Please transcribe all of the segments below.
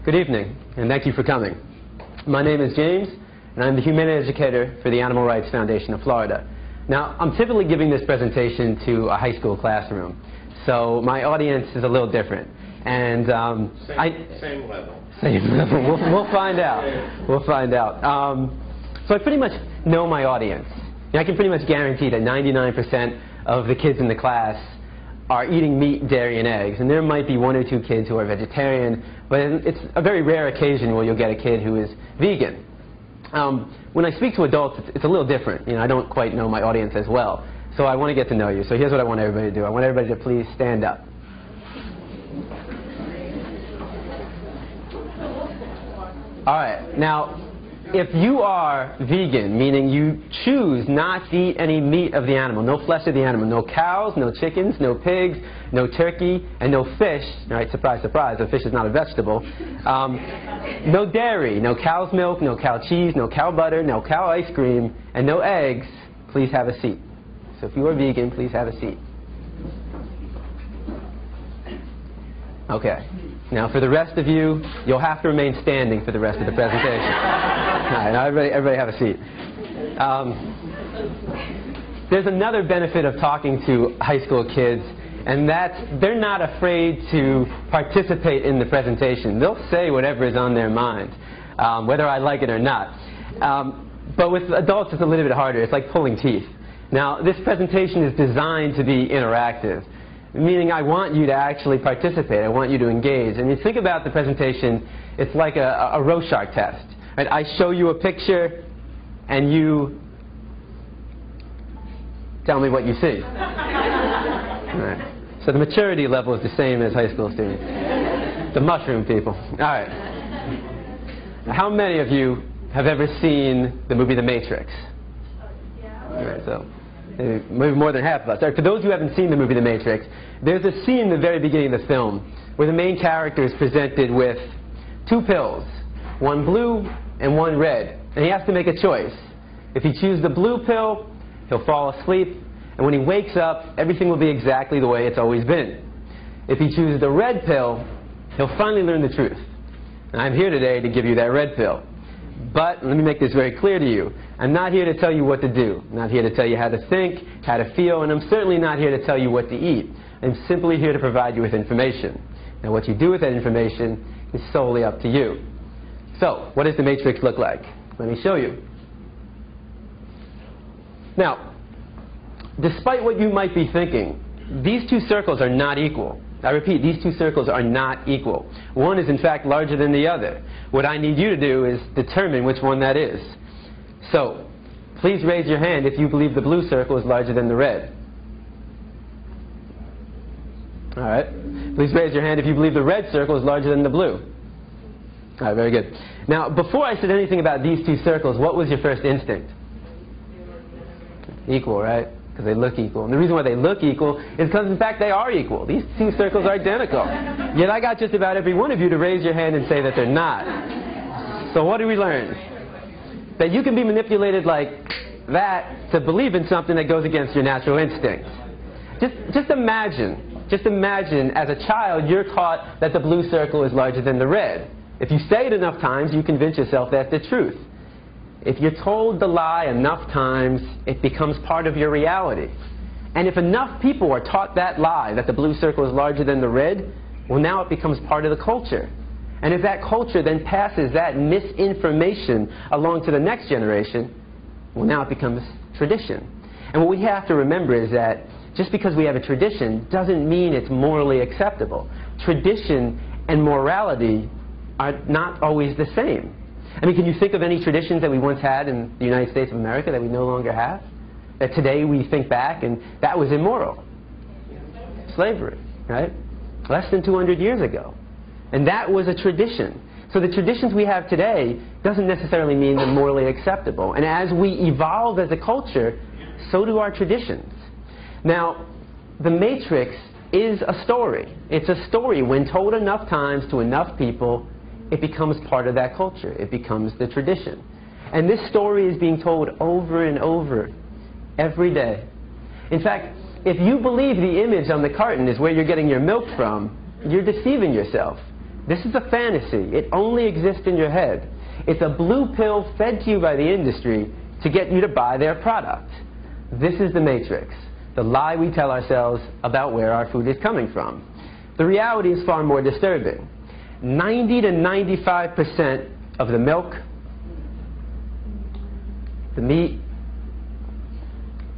Good evening, and thank you for coming. My name is James, and I'm the Humane Educator for the Animal Rights Foundation of Florida. Now, I'm typically giving this presentation to a high school classroom, so my audience is a little different. And same level. Same level. We'll find out. We'll find out. So I pretty much know my audience. I can pretty much guarantee that 99% of the kids in the class are eating meat, dairy, and eggs. And there might be one or two kids who are vegetarian, but it's a very rare occasion where you'll get a kid who is vegan. When I speak to adults, it's a little different. I don't quite know my audience as well. So I want to get to know you. So here's what I want everybody to do. I want everybody to please stand up. All right. Now, if you are vegan, meaning you choose not to eat any meat of the animal, no flesh of the animal, no cows, no chickens, no pigs, no turkey, and no fish, all right, surprise, surprise, a fish is not a vegetable, no dairy, no cow's milk, no cow cheese, no cow butter, no cow ice cream, and no eggs, please have a seat. So if you are vegan, please have a seat. Okay. Now, for the rest of you, you'll have to remain standing for the rest of the presentation. All right, now everybody have a seat. There's another benefit of talking to high school kids, and that's they're not afraid to participate in the presentation. They'll say whatever is on their mind, whether I like it or not. But with adults, it's a little bit harder. It's like pulling teeth. Now, this presentation is designed to be interactive, meaning I want you to actually participate. I want you to engage. And you think about the presentation, it's like a Rorschach test. Right? I show you a picture, and you tell me what you see. Right. So the maturity level is the same as high school students. The mushroom people. All right. Now, how many of you have ever seen the movie The Matrix? All right, so maybe more than half of us. Right, for those who haven't seen the movie The Matrix, there's a scene in the very beginning of the film where the main character is presented with two pills, one blue and one red, and he has to make a choice. If he chooses the blue pill, he'll fall asleep, and when he wakes up, everything will be exactly the way it's always been. If he chooses the red pill, he'll finally learn the truth. And I'm here today to give you that red pill. But let me make this very clear to you. I'm not here to tell you what to do. I'm not here to tell you how to think, how to feel, and I'm certainly not here to tell you what to eat. I'm simply here to provide you with information. Now, what you do with that information is solely up to you. So, what does the matrix look like? Let me show you. Now, despite what you might be thinking, these two circles are not equal. I repeat, these two circles are not equal. One is in fact larger than the other. What I need you to do is determine which one that is. So, please raise your hand if you believe the blue circle is larger than the red. All right. Please raise your hand if you believe the red circle is larger than the blue. All right, very good. Now, before I said anything about these two circles, what was your first instinct? Equal, right? Because they look equal. And the reason why they look equal is because, in fact, they are equal. These two circles are identical. Yet I got just about every one of you to raise your hand and say that they're not. So what do we learn? That you can be manipulated like that to believe in something that goes against your natural instincts. Just imagine as a child you're taught that the blue circle is larger than the red. If you say it enough times, you convince yourself that's the truth. If you're told the lie enough times, it becomes part of your reality. And if enough people are taught that lie, that the blue circle is larger than the red, well, now it becomes part of the culture. And if that culture then passes that misinformation along to the next generation, well, now it becomes tradition. And what we have to remember is that just because we have a tradition doesn't mean it's morally acceptable. Tradition and morality are not always the same. I mean, can you think of any traditions that we once had in the United States of America that we no longer have? That today we think back and that was immoral? Slavery, right? Less than 200 years ago. And that was a tradition. So the traditions we have today doesn't necessarily mean they're morally acceptable. And as we evolve as a culture, so do our traditions. Now, The Matrix is a story. It's a story. When told enough times to enough people, it becomes part of that culture. It becomes the tradition. And this story is being told over and over every day. In fact, if you believe the image on the carton is where you're getting your milk from, you're deceiving yourself. This is a fantasy. It only exists in your head. It's a blue pill fed to you by the industry to get you to buy their product. This is the matrix, the lie we tell ourselves about where our food is coming from. The reality is far more disturbing. 90 to 95% of the milk, the meat,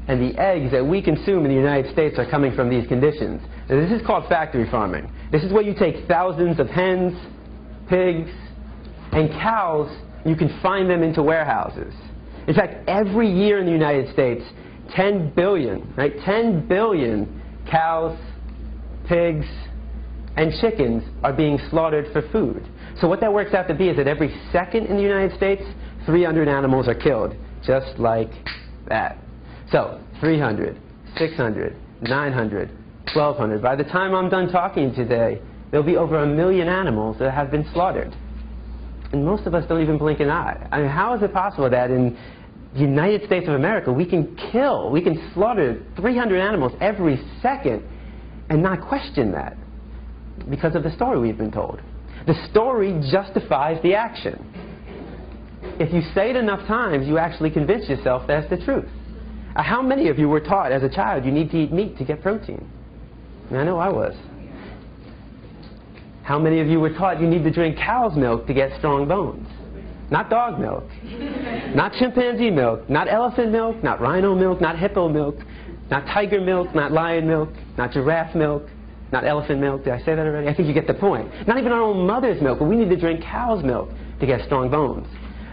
and the eggs that we consume in the United States are coming from these conditions. Now, this is called factory farming. This is where you take thousands of hens, pigs, and cows, you can find them into warehouses. In fact, every year in the United States, 10 billion, right? 10 billion cows, pigs, and chickens are being slaughtered for food. So what that works out to be is that every second in the United States, 300 animals are killed, just like that. So 300, 600, 900, 1,200. By the time I'm done talking today, there'll be over 1 million animals that have been slaughtered. And most of us don't even blink an eye. I mean, how is it possible that in the United States of America we can slaughter 300 animals every second and not question that? Because of the story we've been told. The story justifies the action. If you say it enough times, you actually convince yourself that's the truth. How many of you were taught as a child you need to eat meat to get protein? I know I was. How many of you were taught you need to drink cow's milk to get strong bones? Not dog milk, not chimpanzee milk, not elephant milk, not rhino milk, not hippo milk, not tiger milk, not lion milk, not giraffe milk, not elephant milk. Did I say that already? I think you get the point. Not even our own mother's milk, but we need to drink cow's milk to get strong bones.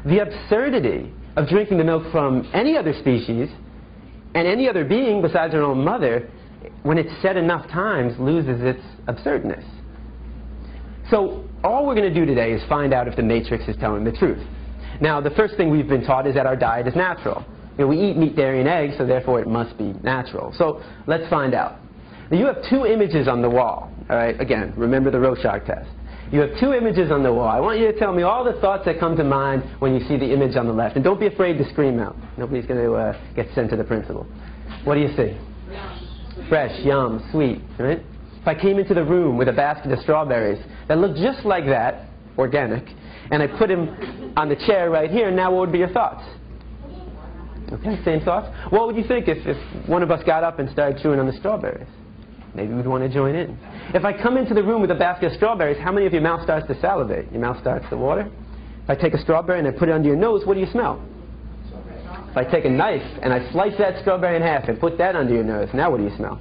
The absurdity of drinking the milk from any other species and any other being besides our own mother, when it's said enough times, loses its absurdness. So all we're going to do today is find out if the matrix is telling the truth. Now, the first thing we've been taught is that our diet is natural. You know, we eat meat, dairy, and eggs, so therefore it must be natural. So let's find out. Now, you have two images on the wall. All right, again, remember the Rorschach test. You have two images on the wall. I want you to tell me all the thoughts that come to mind when you see the image on the left. And don't be afraid to scream out. Nobody's going to get sent to the principal. What do you see? Fresh, yum, sweet, right? If I came into the room with a basket of strawberries that looked just like that, organic, and I put him on the chair right here, now what would be your thoughts? Okay, same thoughts. What would you think if one of us got up and started chewing on the strawberries? Maybe we'd want to join in. If I come into the room with a basket of strawberries, how many of your mouth starts to salivate? Your mouth starts to water? If I take a strawberry and I put it under your nose, what do you smell? If I take a knife and I slice that strawberry in half and put that under your nose, now what do you smell?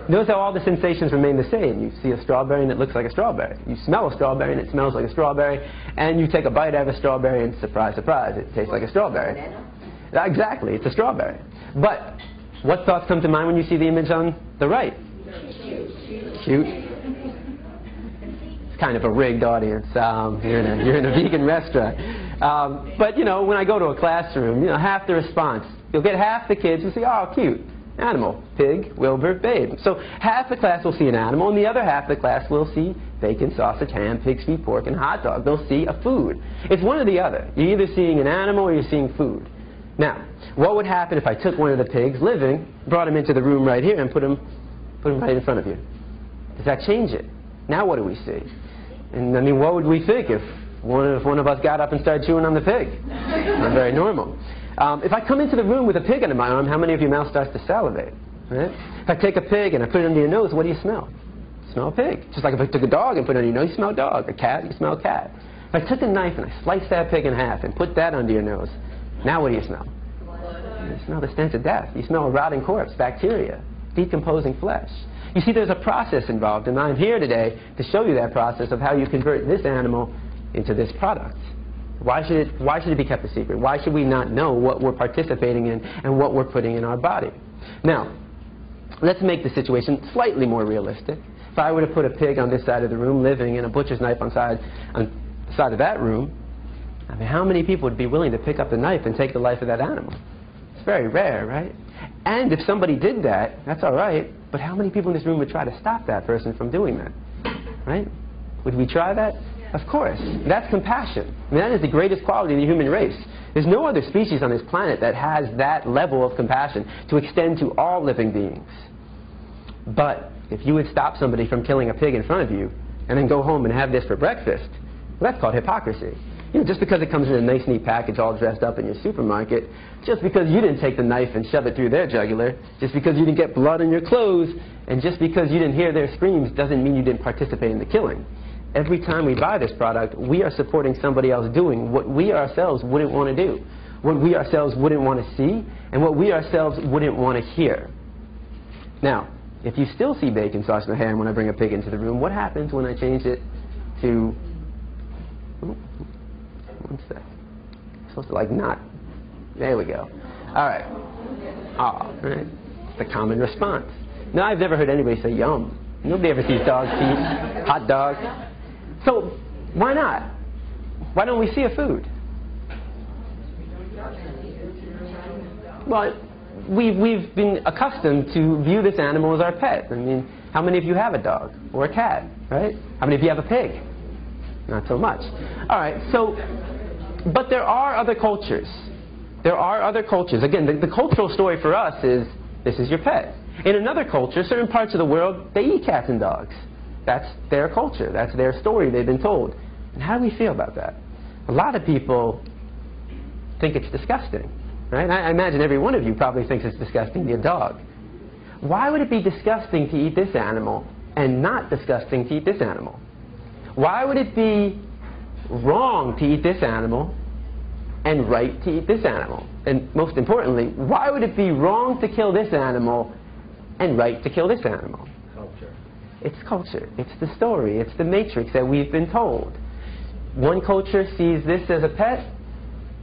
Notice how all the sensations remain the same. You see a strawberry and it looks like a strawberry. You smell a strawberry and it smells like a strawberry. And you take a bite out of a strawberry and surprise, surprise, it tastes like a strawberry. Exactly, it's a strawberry. But what thoughts come to mind when you see the image on the right? Cute. It's kind of a rigged audience. You're in a vegan restaurant. But you know, when I go to a classroom, you know, half the response, you'll get half the kids who say, "Oh, cute. Animal, pig, Wilbur, babe." So half the class will see an animal, and the other half of the class will see bacon, sausage, ham, pig's feet, pork, and hot dog. They'll see a food. It's one or the other. You're either seeing an animal or you're seeing food. Now, what would happen if I took one of the pigs living, brought him into the room right here, and put him right in front of you? Does that change it? Now what do we see? And I mean, what would we think if one of us got up and started chewing on the pig? Not very normal. If I come into the room with a pig under my arm, how many of your mouth starts to salivate? Right? If I take a pig and I put it under your nose, what do you smell? You smell a pig. Just like if I took a dog and put it under your nose, you smell a dog. A cat, you smell a cat. If I took a knife and I sliced that pig in half and put that under your nose, now what do you smell? You smell the stench of death. You smell a rotting corpse, bacteria, decomposing flesh. You see, there's a process involved, and I'm here today to show you that process of how you convert this animal into this product. Why should it be kept a secret? Why should we not know what we're participating in and what we're putting in our body? Now, let's make the situation slightly more realistic. If I were to put a pig on this side of the room living and a butcher's knife on the side of that room, I mean, how many people would be willing to pick up the knife and take the life of that animal? It's very rare, right? And if somebody did that, that's all right, but how many people in this room would try to stop that person from doing that? Right? Would we try that? Of course. That's compassion. I mean, that is the greatest quality of the human race. There's no other species on this planet that has that level of compassion to extend to all living beings. But if you would stop somebody from killing a pig in front of you, and then go home and have this for breakfast, well, that's called hypocrisy. Just because it comes in a nice, neat package all dressed up in your supermarket, just because you didn't take the knife and shove it through their jugular, just because you didn't get blood on your clothes, and just because you didn't hear their screams doesn't mean you didn't participate in the killing. Every time we buy this product, we are supporting somebody else doing what we ourselves wouldn't want to do, what we ourselves wouldn't want to see, and what we ourselves wouldn't want to hear. Now, if you still see bacon, sausage, and ham when I bring a pig into the room, what happens when I change it to... What's that? I'm supposed to like not. There we go. All right. All right. It's a common response. Now, I've never heard anybody say yum. Nobody ever sees dogs eat hot dog. So why not? Why don't we see a food? Well, we've been accustomed to view this animal as our pet. I mean, how many of you have a dog or a cat, right? How many of you have a pig? Not so much. All right, so, but there are other cultures. There are other cultures. Again, the cultural story for us is, this is your pet. In another culture, certain parts of the world, they eat cats and dogs. That's their culture. That's their story they've been told. And how do we feel about that? A lot of people think it's disgusting, right? I imagine every one of you probably thinks it's disgusting to eat a dog. Why would it be disgusting to eat this animal and not disgusting to eat this animal? Why would it be wrong to eat this animal and right to eat this animal? And most importantly, why would it be wrong to kill this animal and right to kill this animal? Culture. It's culture. It's the story. It's the matrix that we've been told. One culture sees this as a pet,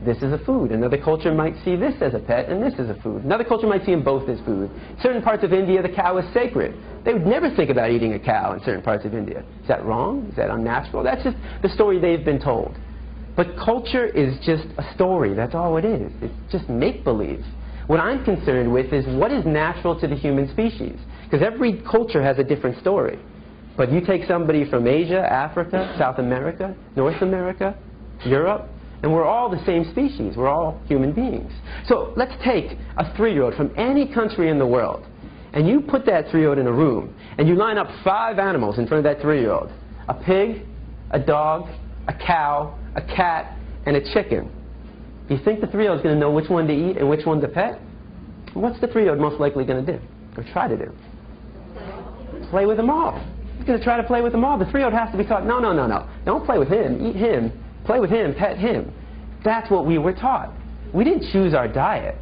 this is a food. Another culture might see this as a pet and this as a food. Another culture might see them both as food. Certain parts of India, the cow is sacred. They would never think about eating a cow in certain parts of India. Is that wrong? Is that unnatural? That's just the story they've been told. But culture is just a story. That's all it is. It's just make-believe. What I'm concerned with is what is natural to the human species. Because every culture has a different story. But you take somebody from Asia, Africa, South America, North America, Europe, and we're all the same species. We're all human beings. So let's take a 3-year-old from any country in the world, and you put that 3-year-old in a room, and you line up 5 animals in front of that 3-year-old. A pig, a dog, a cow, a cat, and a chicken. Do you think the 3-year-old is going to know which one to eat and which one to pet? What's the 3-year-old most likely going to do, or try to do? Play with them all. He's going to try to play with them all. The 3-year-old has to be taught, no, no, no, no. Don't play with him. Eat him. Play with him. Pet him. That's what we were taught. We didn't choose our diet.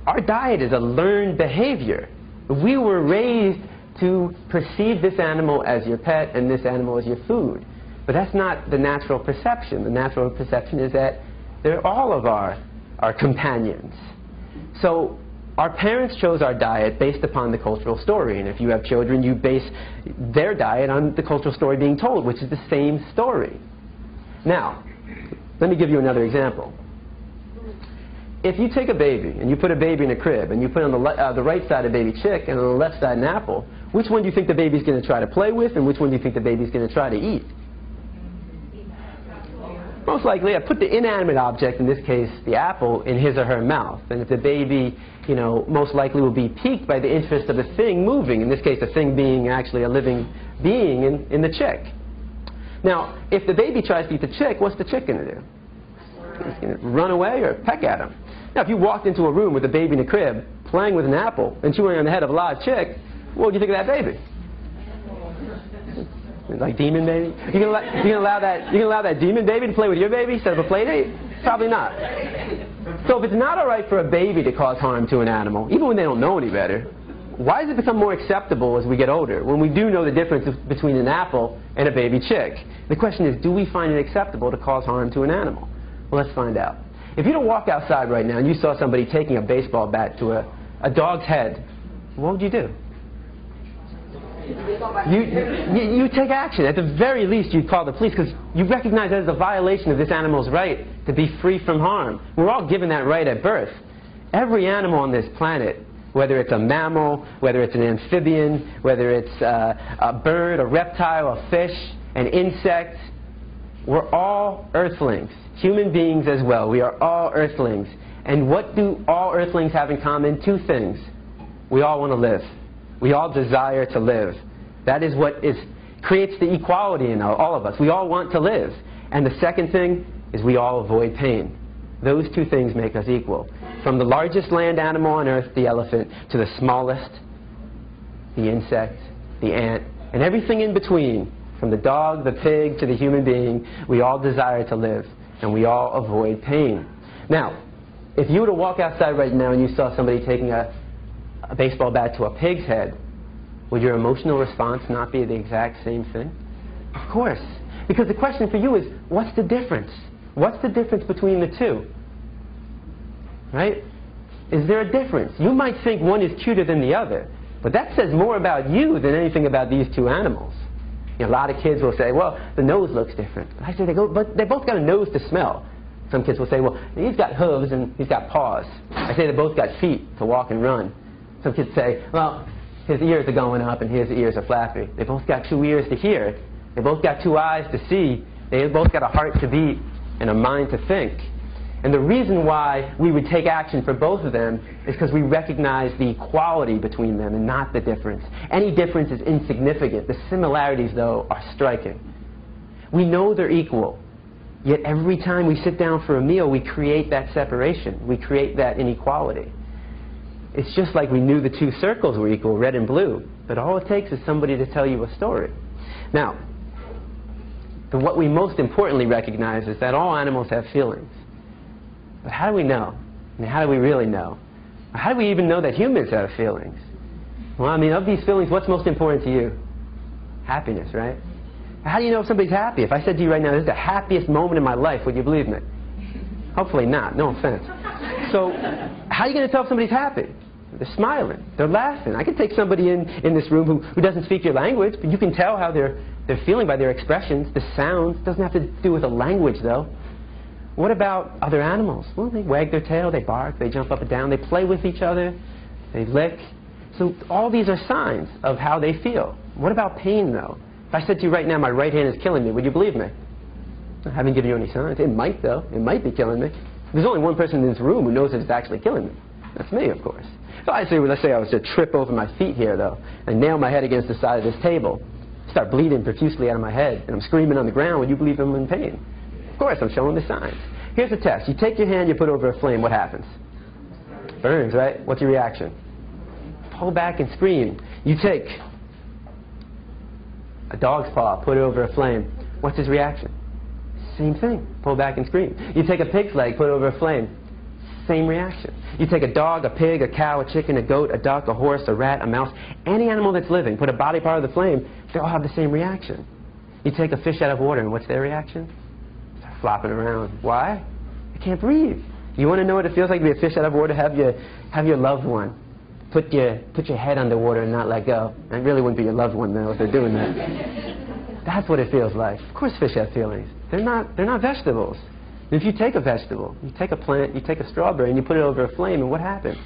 Our diet is a learned behavior. We were raised to perceive this animal as your pet and this animal as your food. But that's not the natural perception. The natural perception is that they're all of our companions. So our parents chose our diet based upon the cultural story. And if you have children, you base their diet on the cultural story being told, which is the same story. Now, let me give you another example. If you take a baby and you put a baby in a crib and you put on the right side a baby chick and on the left side an apple, which one do you think the baby's going to try to play with and which one do you think the baby's going to try to eat? Most likely, I put the inanimate object, in this case the apple, in his or her mouth. And if the baby, most likely will be piqued by the interest of a thing moving, in this case a thing being actually a living being in the chick. Now, if the baby tries to eat the chick, what's the chick going to do? It's going to run away or peck at him. Now, if you walked into a room with a baby in a crib, playing with an apple, and chewing on the head of a live chick, what would you think of that baby? Like demon baby? You gonna allow that demon baby to play with your baby instead of a play date? Probably not. So if it's not all right for a baby to cause harm to an animal, even when they don't know any better, why does it become more acceptable as we get older, when we do know the difference between an apple and a baby chick? The question is, do we find it acceptable to cause harm to an animal? Well, let's find out. If you don't walk outside right now and you saw somebody taking a baseball bat to a dog's head, what would you do? You take action. At the very least, you'd call the police because you recognize that as a violation of this animal's right to be free from harm. We're all given that right at birth. Every animal on this planet, whether it's a mammal, whether it's an amphibian, whether it's a bird, a reptile, a fish, an insect, we're all earthlings. Human beings as well. We are all earthlings. And what do all earthlings have in common? 2 things. We all want to live. We all desire to live. That is what is creates the equality in all of us. We all want to live. And the second thing is we all avoid pain. Those two things make us equal. From the largest land animal on earth, the elephant, to the smallest, the insect, the ant, and everything in between, from the dog, the pig, to the human being, we all desire to live, and we all avoid pain. Now, if you were to walk outside right now and you saw somebody taking a baseball bat to a pig's head, would your emotional response not be the exact same thing? Of course. Because the question for you is, what's the difference? What's the difference between the two? Right? Is there a difference? You might think one is cuter than the other, but that says more about you than anything about these two animals. You know, a lot of kids will say, well, the nose looks different. I say, but they both got a nose to smell. Some kids will say, well, he's got hooves and he's got paws. I say they both got feet to walk and run. Some kids say, well, his ears are going up and his ears are flappy. They both got two ears to hear. They both got two eyes to see. They both got a heart to beat and a mind to think. And the reason why we would take action for both of them is because we recognize the equality between them and not the difference. Any difference is insignificant. The similarities, though, are striking. We know they're equal, yet every time we sit down for a meal, we create that separation. We create that inequality. It's just like we knew the two circles were equal, red and blue, but all it takes is somebody to tell you a story. Now, what we most importantly recognize is that all animals have feelings. But how do we know? I mean, how do we really know? How do we even know that humans have feelings? Well, I mean, of these feelings, what's most important to you? Happiness, right? How do you know if somebody's happy? If I said to you right now, this is the happiest moment in my life, would you believe me? Hopefully not, no offense. So, how are you going to tell if somebody's happy? They're smiling, they're laughing. I could take somebody in this room who doesn't speak your language, but you can tell how they're feeling by their expressions, the sounds. It doesn't have to do with the language, though. What about other animals? Well, they wag their tail, they bark, they jump up and down, they play with each other, they lick. So all these are signs of how they feel. What about pain, though? If I said to you right now, my right hand is killing me, would you believe me? I haven't given you any signs. It might, though. It might be killing me. There's only one person in this room who knows that it's actually killing me. That's me, of course. So let's say I was to trip over my feet here, though, and nail my head against the side of this table, start bleeding profusely out of my head, and I'm screaming on the ground, would you believe I'm in pain? Of course, I'm showing the signs. Here's a test. You take your hand, you put it over a flame, what happens? Burns, right? What's your reaction? Pull back and scream. You take a dog's paw, put it over a flame. What's his reaction? Same thing. Pull back and scream. You take a pig's leg, put it over a flame. Same reaction. You take a dog, a pig, a cow, a chicken, a goat, a duck, a horse, a rat, a mouse, any animal that's living, put a body part of the flame, they all have the same reaction. You take a fish out of water, and what's their reaction? Start flopping around. Why? They can't breathe. You want to know what it feels like to be a fish out of water? Have your loved one put your head underwater and not let go. And it really wouldn't be your loved one, though, if they're doing that. That's what it feels like. Of course fish have feelings. They're not vegetables. If you take a vegetable, you take a plant, you take a strawberry, and you put it over a flame, and what happens?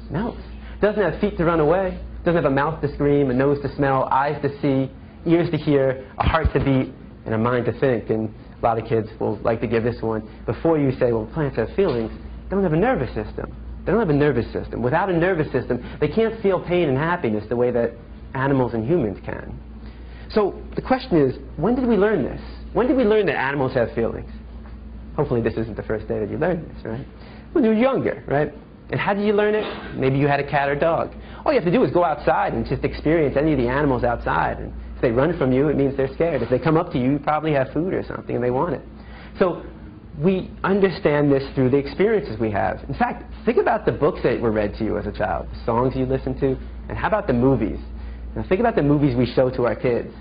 It melts. It doesn't have feet to run away. It doesn't have a mouth to scream, a nose to smell, eyes to see, ears to hear, a heart to beat, and a mind to think. And a lot of kids will like to give this one. Before you say, well, plants have feelings, they don't have a nervous system. They don't have a nervous system. Without a nervous system, they can't feel pain and happiness the way that animals and humans can. So the question is, when did we learn this? When did we learn that animals have feelings? Hopefully this isn't the first day that you learned this, right? When you were younger, right? And how did you learn it? Maybe you had a cat or dog. All you have to do is go outside and just experience any of the animals outside. And if they run from you, it means they're scared. If they come up to you, you probably have food or something and they want it. So we understand this through the experiences we have. In fact, think about the books that were read to you as a child, the songs you listened to, and how about the movies? Now think about the movies we show to our kids.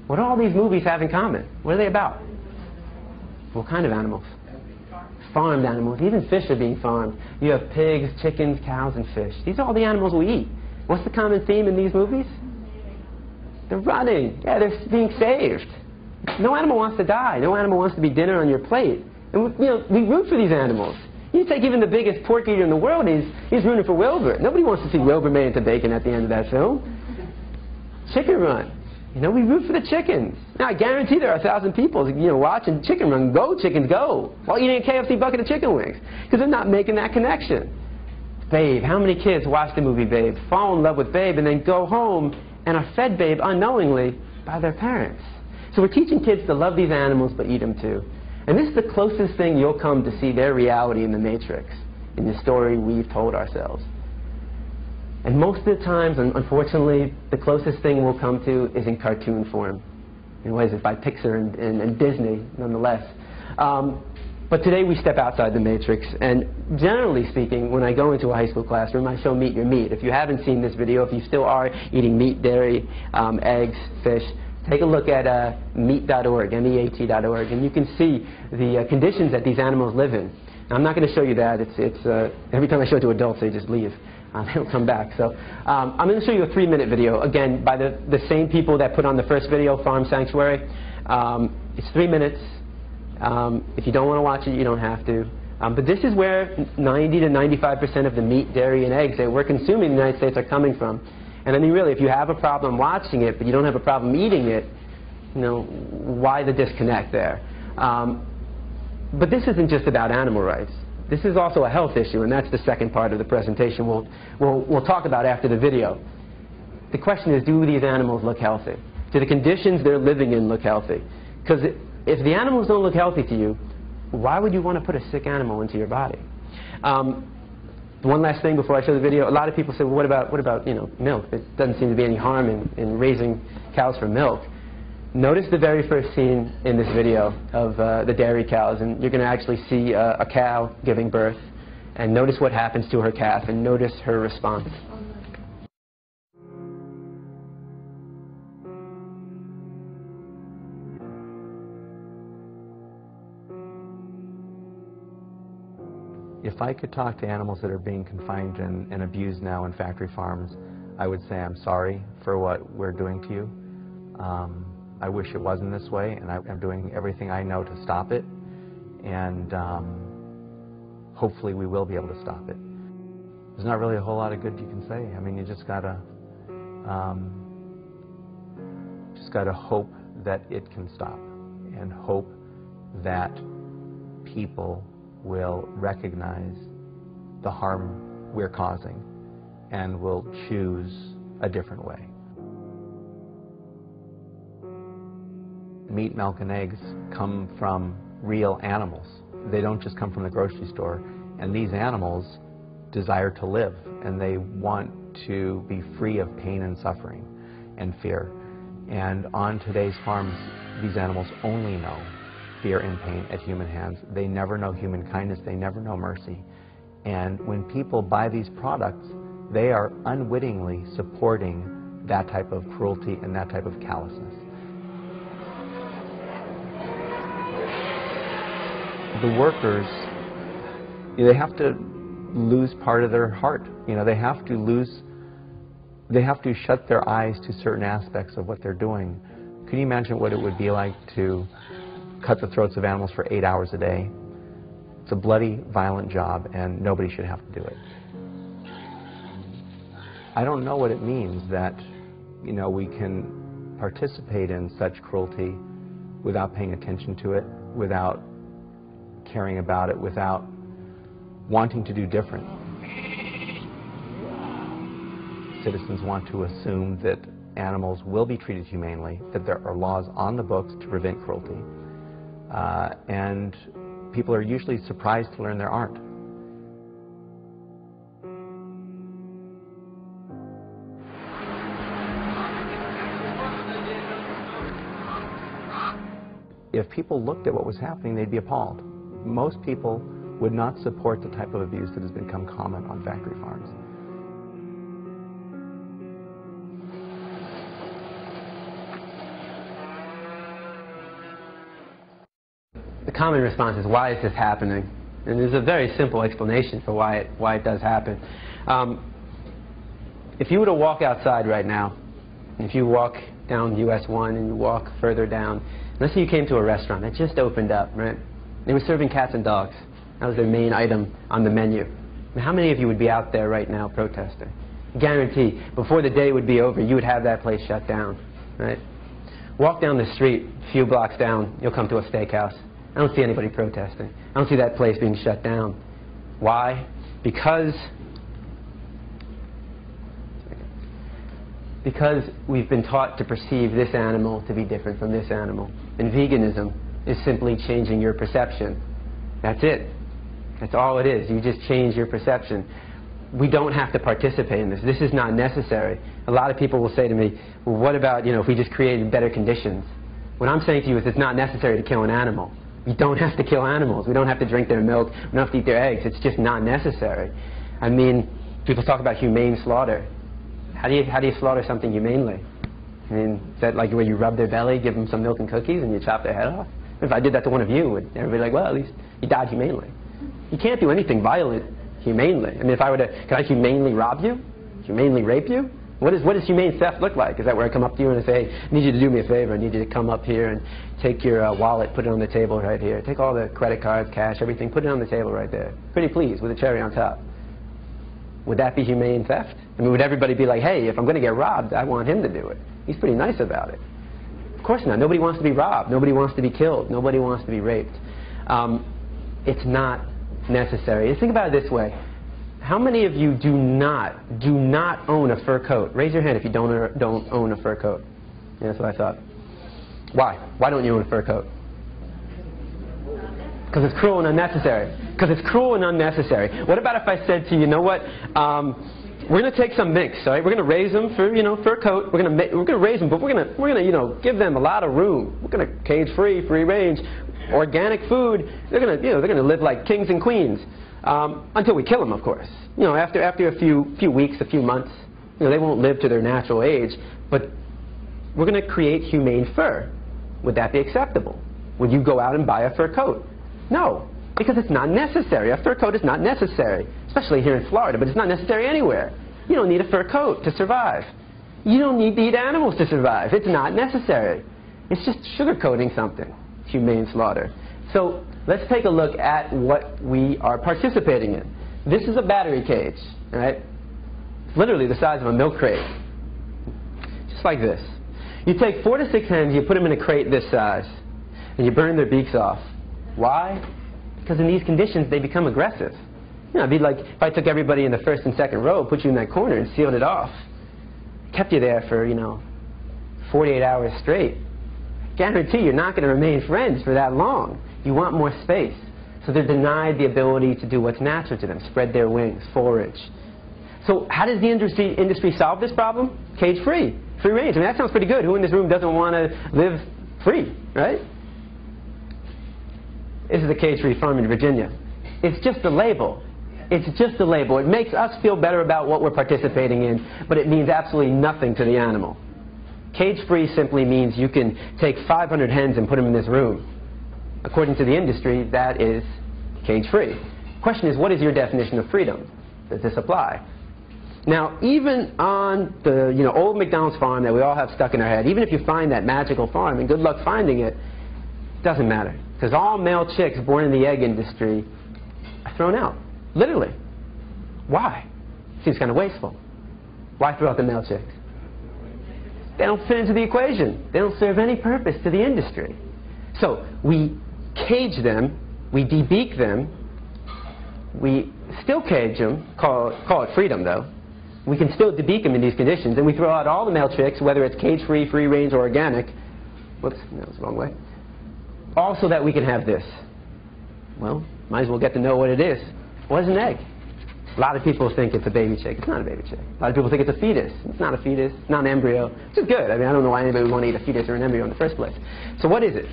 What do all these movies have in common? What are they about? What kind of animals? Farmed animals. Even fish are being farmed. You have pigs, chickens, cows, and fish. These are all the animals we eat. What's the common theme in these movies? They're running. Yeah, they're being saved. No animal wants to die. No animal wants to be dinner on your plate. And we root for these animals. You take even the biggest pork eater in the world, he's rooting for Wilbur. Nobody wants to see Wilbur made into bacon at the end of that film. Chicken Run. We root for the chickens. Now, I guarantee there are 1,000 people, watching Chicken Run. Go, chickens, go. While eating a KFC bucket of chicken wings. Because they're not making that connection. Babe. How many kids watch the movie Babe, fall in love with Babe, and then go home and are fed Babe unknowingly by their parents. So we're teaching kids to love these animals but eat them too. And this is the closest thing you'll come to see their reality in the Matrix, in the story we've told ourselves. And most of the times, unfortunately, the closest thing we'll come to is in cartoon form. In ways it's by Pixar and Disney, nonetheless. But today we step outside the Matrix, and generally speaking, when I go into a high school classroom, I show Meet Your Meat. If you haven't seen this video, if you still are eating meat, dairy, eggs, fish, take a look at meat.org, MEAT.org, and you can see the conditions that these animals live in. Now, I'm not going to show you that. Every time I show it to adults, they just leave. They don't come back. So I'm going to show you a 3-minute video, again, by the same people that put on the first video, Farm Sanctuary. It's 3 minutes. If you don't want to watch it, you don't have to. But this is where 90 to 95% of the meat, dairy, and eggs that we're consuming in the United States are coming from. And I mean, really, if you have a problem watching it, but you don't have a problem eating it, you know, why the disconnect there? But this isn't just about animal rights. This is also a health issue, and that's the second part of the presentation we'll talk about after the video. The question is, do these animals look healthy? Do the conditions they're living in look healthy? Because if the animals don't look healthy to you, why would you want to put a sick animal into your body? One last thing before I show the video. A lot of people say, well, what about milk? There doesn't seem to be any harm in raising cows for milk. Notice the very first scene in this video of the dairy cows, and you're going to actually see a cow giving birth, and notice what happens to her calf, and notice her response. If I could talk to animals that are being confined and abused now in factory farms, I would say I'm sorry for what we're doing to you. I wish it wasn't this way, and I'm doing everything I know to stop it, and hopefully we will be able to stop it. There's not really a whole lot of good you can say. I mean, you just gotta hope that it can stop, and hope that people will recognize the harm we're causing and will choose a different way. Meat, milk, and eggs come from real animals. They don't just come from the grocery store. And these animals desire to live, and they want to be free of pain and suffering and fear. And on today's farms, these animals only know fear and pain at human hands. They never know human kindness. They never know mercy. And when people buy these products, they are unwittingly supporting that type of cruelty and that type of callousness. The workers, they have to lose part of their heart. They have to shut their eyes to certain aspects of what they're doing. Can you imagine what it would be like to cut the throats of animals for 8 hours a day? It's a bloody, violent job, and nobody should have to do it. I don't know what it means that, we can participate in such cruelty without paying attention to it, without caring about it, without wanting to do different. Citizens want to assume that animals will be treated humanely, that there are laws on the books to prevent cruelty, and people are usually surprised to learn there aren't. If people looked at what was happening, they'd be appalled. Most people would not support the type of abuse that has become common on factory farms. The common response is, why is this happening? And there's a very simple explanation for why it does happen. If you were to walk outside right now, if you walk down US 1 and you walk further down, let's say you came to a restaurant that just opened up, right? They were serving cats and dogs. That was their main item on the menu. Now, how many of you would be out there right now protesting? Guarantee, before the day would be over, you would have that place shut down, right? Walk down the street, a few blocks down, you'll come to a steakhouse. I don't see anybody protesting. I don't see that place being shut down. Why? Because Because we've been taught to perceive this animal to be different from this animal. And veganism is simply changing your perception. That's it. That's all it is. You just change your perception. We don't have to participate in this. This is not necessary. A lot of people will say to me, well, what about, if we just created better conditions? What I'm saying to you is it's not necessary to kill an animal. We don't have to kill animals. We don't have to drink their milk. We don't have to eat their eggs. It's just not necessary. I mean, people talk about humane slaughter. How do you slaughter something humanely? I mean, is that like where you rub their belly, give them some milk and cookies, and you chop their head off? If I did that to one of you, would everybody be like, well, at least you died humanely? You can't do anything violent humanely. I mean, if I were to, can I humanely rob you? Humanely rape you? What does humane theft look like? Is that where I come up to you and I say, I need you to do me a favor. I need you to come up here and take your wallet, put it on the table right here. Take all the credit cards, cash, everything, put it on the table right there. Pretty please, with a cherry on top. Would that be humane theft? I mean, would everybody be like, hey, if I'm going to get robbed, I want him to do it. He's pretty nice about it. Of course not. Nobody wants to be robbed. Nobody wants to be killed. Nobody wants to be raped. It's not necessary. Think about it this way. How many of you do not own a fur coat? Raise your hand if you don't own a fur coat. Yeah, that's what I thought. Why? Why don't you own a fur coat? Because it's cruel and unnecessary. Because it's cruel and unnecessary. What about if I said to you, you know what? We're going to take some minks, all right? We're going to raise them for, fur coat. We're going to raise them, but we're going to give them a lot of room. We're going to cage free, free range, organic food. They're going to live like kings and queens until we kill them, of course. After a few weeks, a few months, they won't live to their natural age. But we're going to create humane fur. Would that be acceptable? Would you go out and buy a fur coat? No, because it's not necessary. A fur coat is not necessary, especially here in Florida, but it's not necessary anywhere. You don't need a fur coat to survive. You don't need to eat animals to survive. It's not necessary. It's just sugarcoating something, humane slaughter. So let's take a look at what we are participating in. This is a battery cage, right? It's literally the size of a milk crate, just like this. You take 4 to 6 hens, you put them in a crate this size, and you burn their beaks off. Why? Because in these conditions, they become aggressive. It'd be like if I took everybody in the first and second row, put you in that corner, and sealed it off. Kept you there for, 48 hours straight. Guarantee you're not going to remain friends for that long. You want more space. So they're denied the ability to do what's natural to them, spread their wings, forage. So how does the industry solve this problem? Cage free, free range. I mean, that sounds pretty good. Who in this room doesn't want to live free, right? This is a cage-free farm in Virginia. It's just a label. It's just a label. It makes us feel better about what we're participating in, but it means absolutely nothing to the animal. Cage-free simply means you can take 500 hens and put them in this room. According to the industry, that is cage-free. The question is, what is your definition of freedom? Does this apply? Now, even on the old McDonald's farm that we all have stuck in our head, even if you find that magical farm, and good luck finding it, doesn't matter. Because all male chicks born in the egg industry are thrown out. Literally. Why? Seems kind of wasteful. Why throw out the male chicks? They don't fit into the equation. They don't serve any purpose to the industry. So we cage them, we debeak them, we still cage them, call it freedom though. We can still debeak them in these conditions, and we throw out all the male chicks, whether it's cage-free, free-range, or organic. Whoops, that was the wrong way. All so that we can have this. Well, might as well get to know what it is. What is an egg? A lot of people think it's a baby chick. It's not a baby chick. A lot of people think it's a fetus. It's not a fetus. It's not an embryo. Which is good. I mean, I don't know why anybody would want to eat a fetus or an embryo in the first place. So what is it?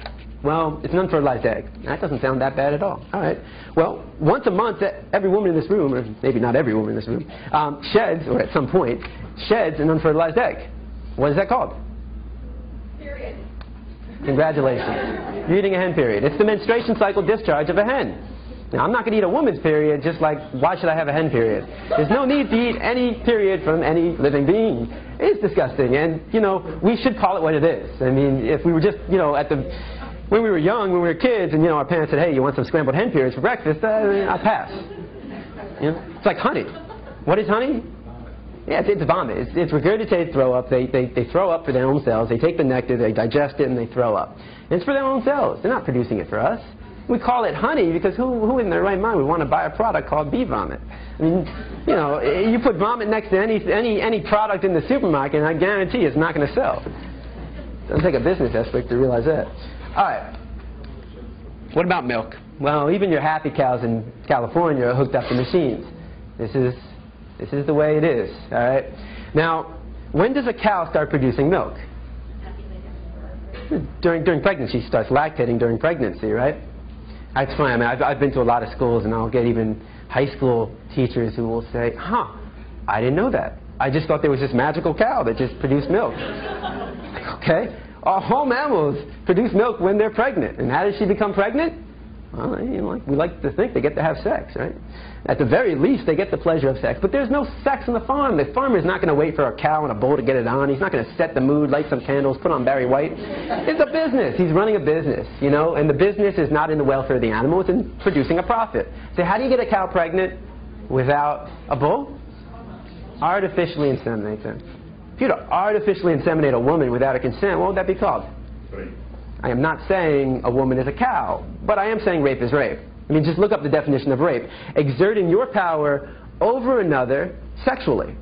Well, it's an unfertilized egg. That doesn't sound that bad at all. All right. Well, once a month, every woman in this room, or maybe not every woman in this room, sheds, or at some point, sheds an unfertilized egg. What is that called? Period. Congratulations. You're eating a hen period. It's the menstruation cycle discharge of a hen. Now, I'm not going to eat a woman's period, just like, why should I have a hen period? There's no need to eat any period from any living being. It's disgusting, and, we should call it what it is. I mean, if we were just, when we were young, when we were kids, and, our parents said, hey, you want some scrambled hen periods for breakfast? I'd pass. It's like honey. What is honey? Yeah, it's vomit. It's regurgitated throw up. They throw up for their own cells. They take the nectar, they digest it, and they throw up. And it's for their own cells. They're not producing it for us. We call it honey because who in their right mind would want to buy a product called bee vomit? I mean, you know, you put vomit next to any product in the supermarket, and I guarantee it's not going to sell. Doesn't take a business expert to realize that. All right. What about milk? Well, even your happy cows in California are hooked up to machines. This is the way it is. All right. Now, when does a cow start producing milk? During pregnancy. She starts lactating during pregnancy, right? That's fine. I mean, I've been to a lot of schools, and I'll get even high school teachers who will say, "Huh, I didn't know that. I just thought there was this magical cow that just produced milk." Okay, all mammals produce milk when they're pregnant. And how does she become pregnant? Well, you know, we like to think they get to have sex, right? At the very least, they get the pleasure of sex. But there's no sex on the farm. The farmer's not going to wait for a cow and a bull to get it on. He's not going to set the mood, light some candles, put on Barry White. It's a business. He's running a business, you know, and the business is not in the welfare of the animal. It's in producing a profit. So how do you get a cow pregnant without a bull? Artificially inseminate them. If you were to artificially inseminate a woman without her consent, what would that be called? Rape. I am not saying a woman is a cow, but I am saying rape is rape. I mean, just look up the definition of rape. Exerting your power over another sexually.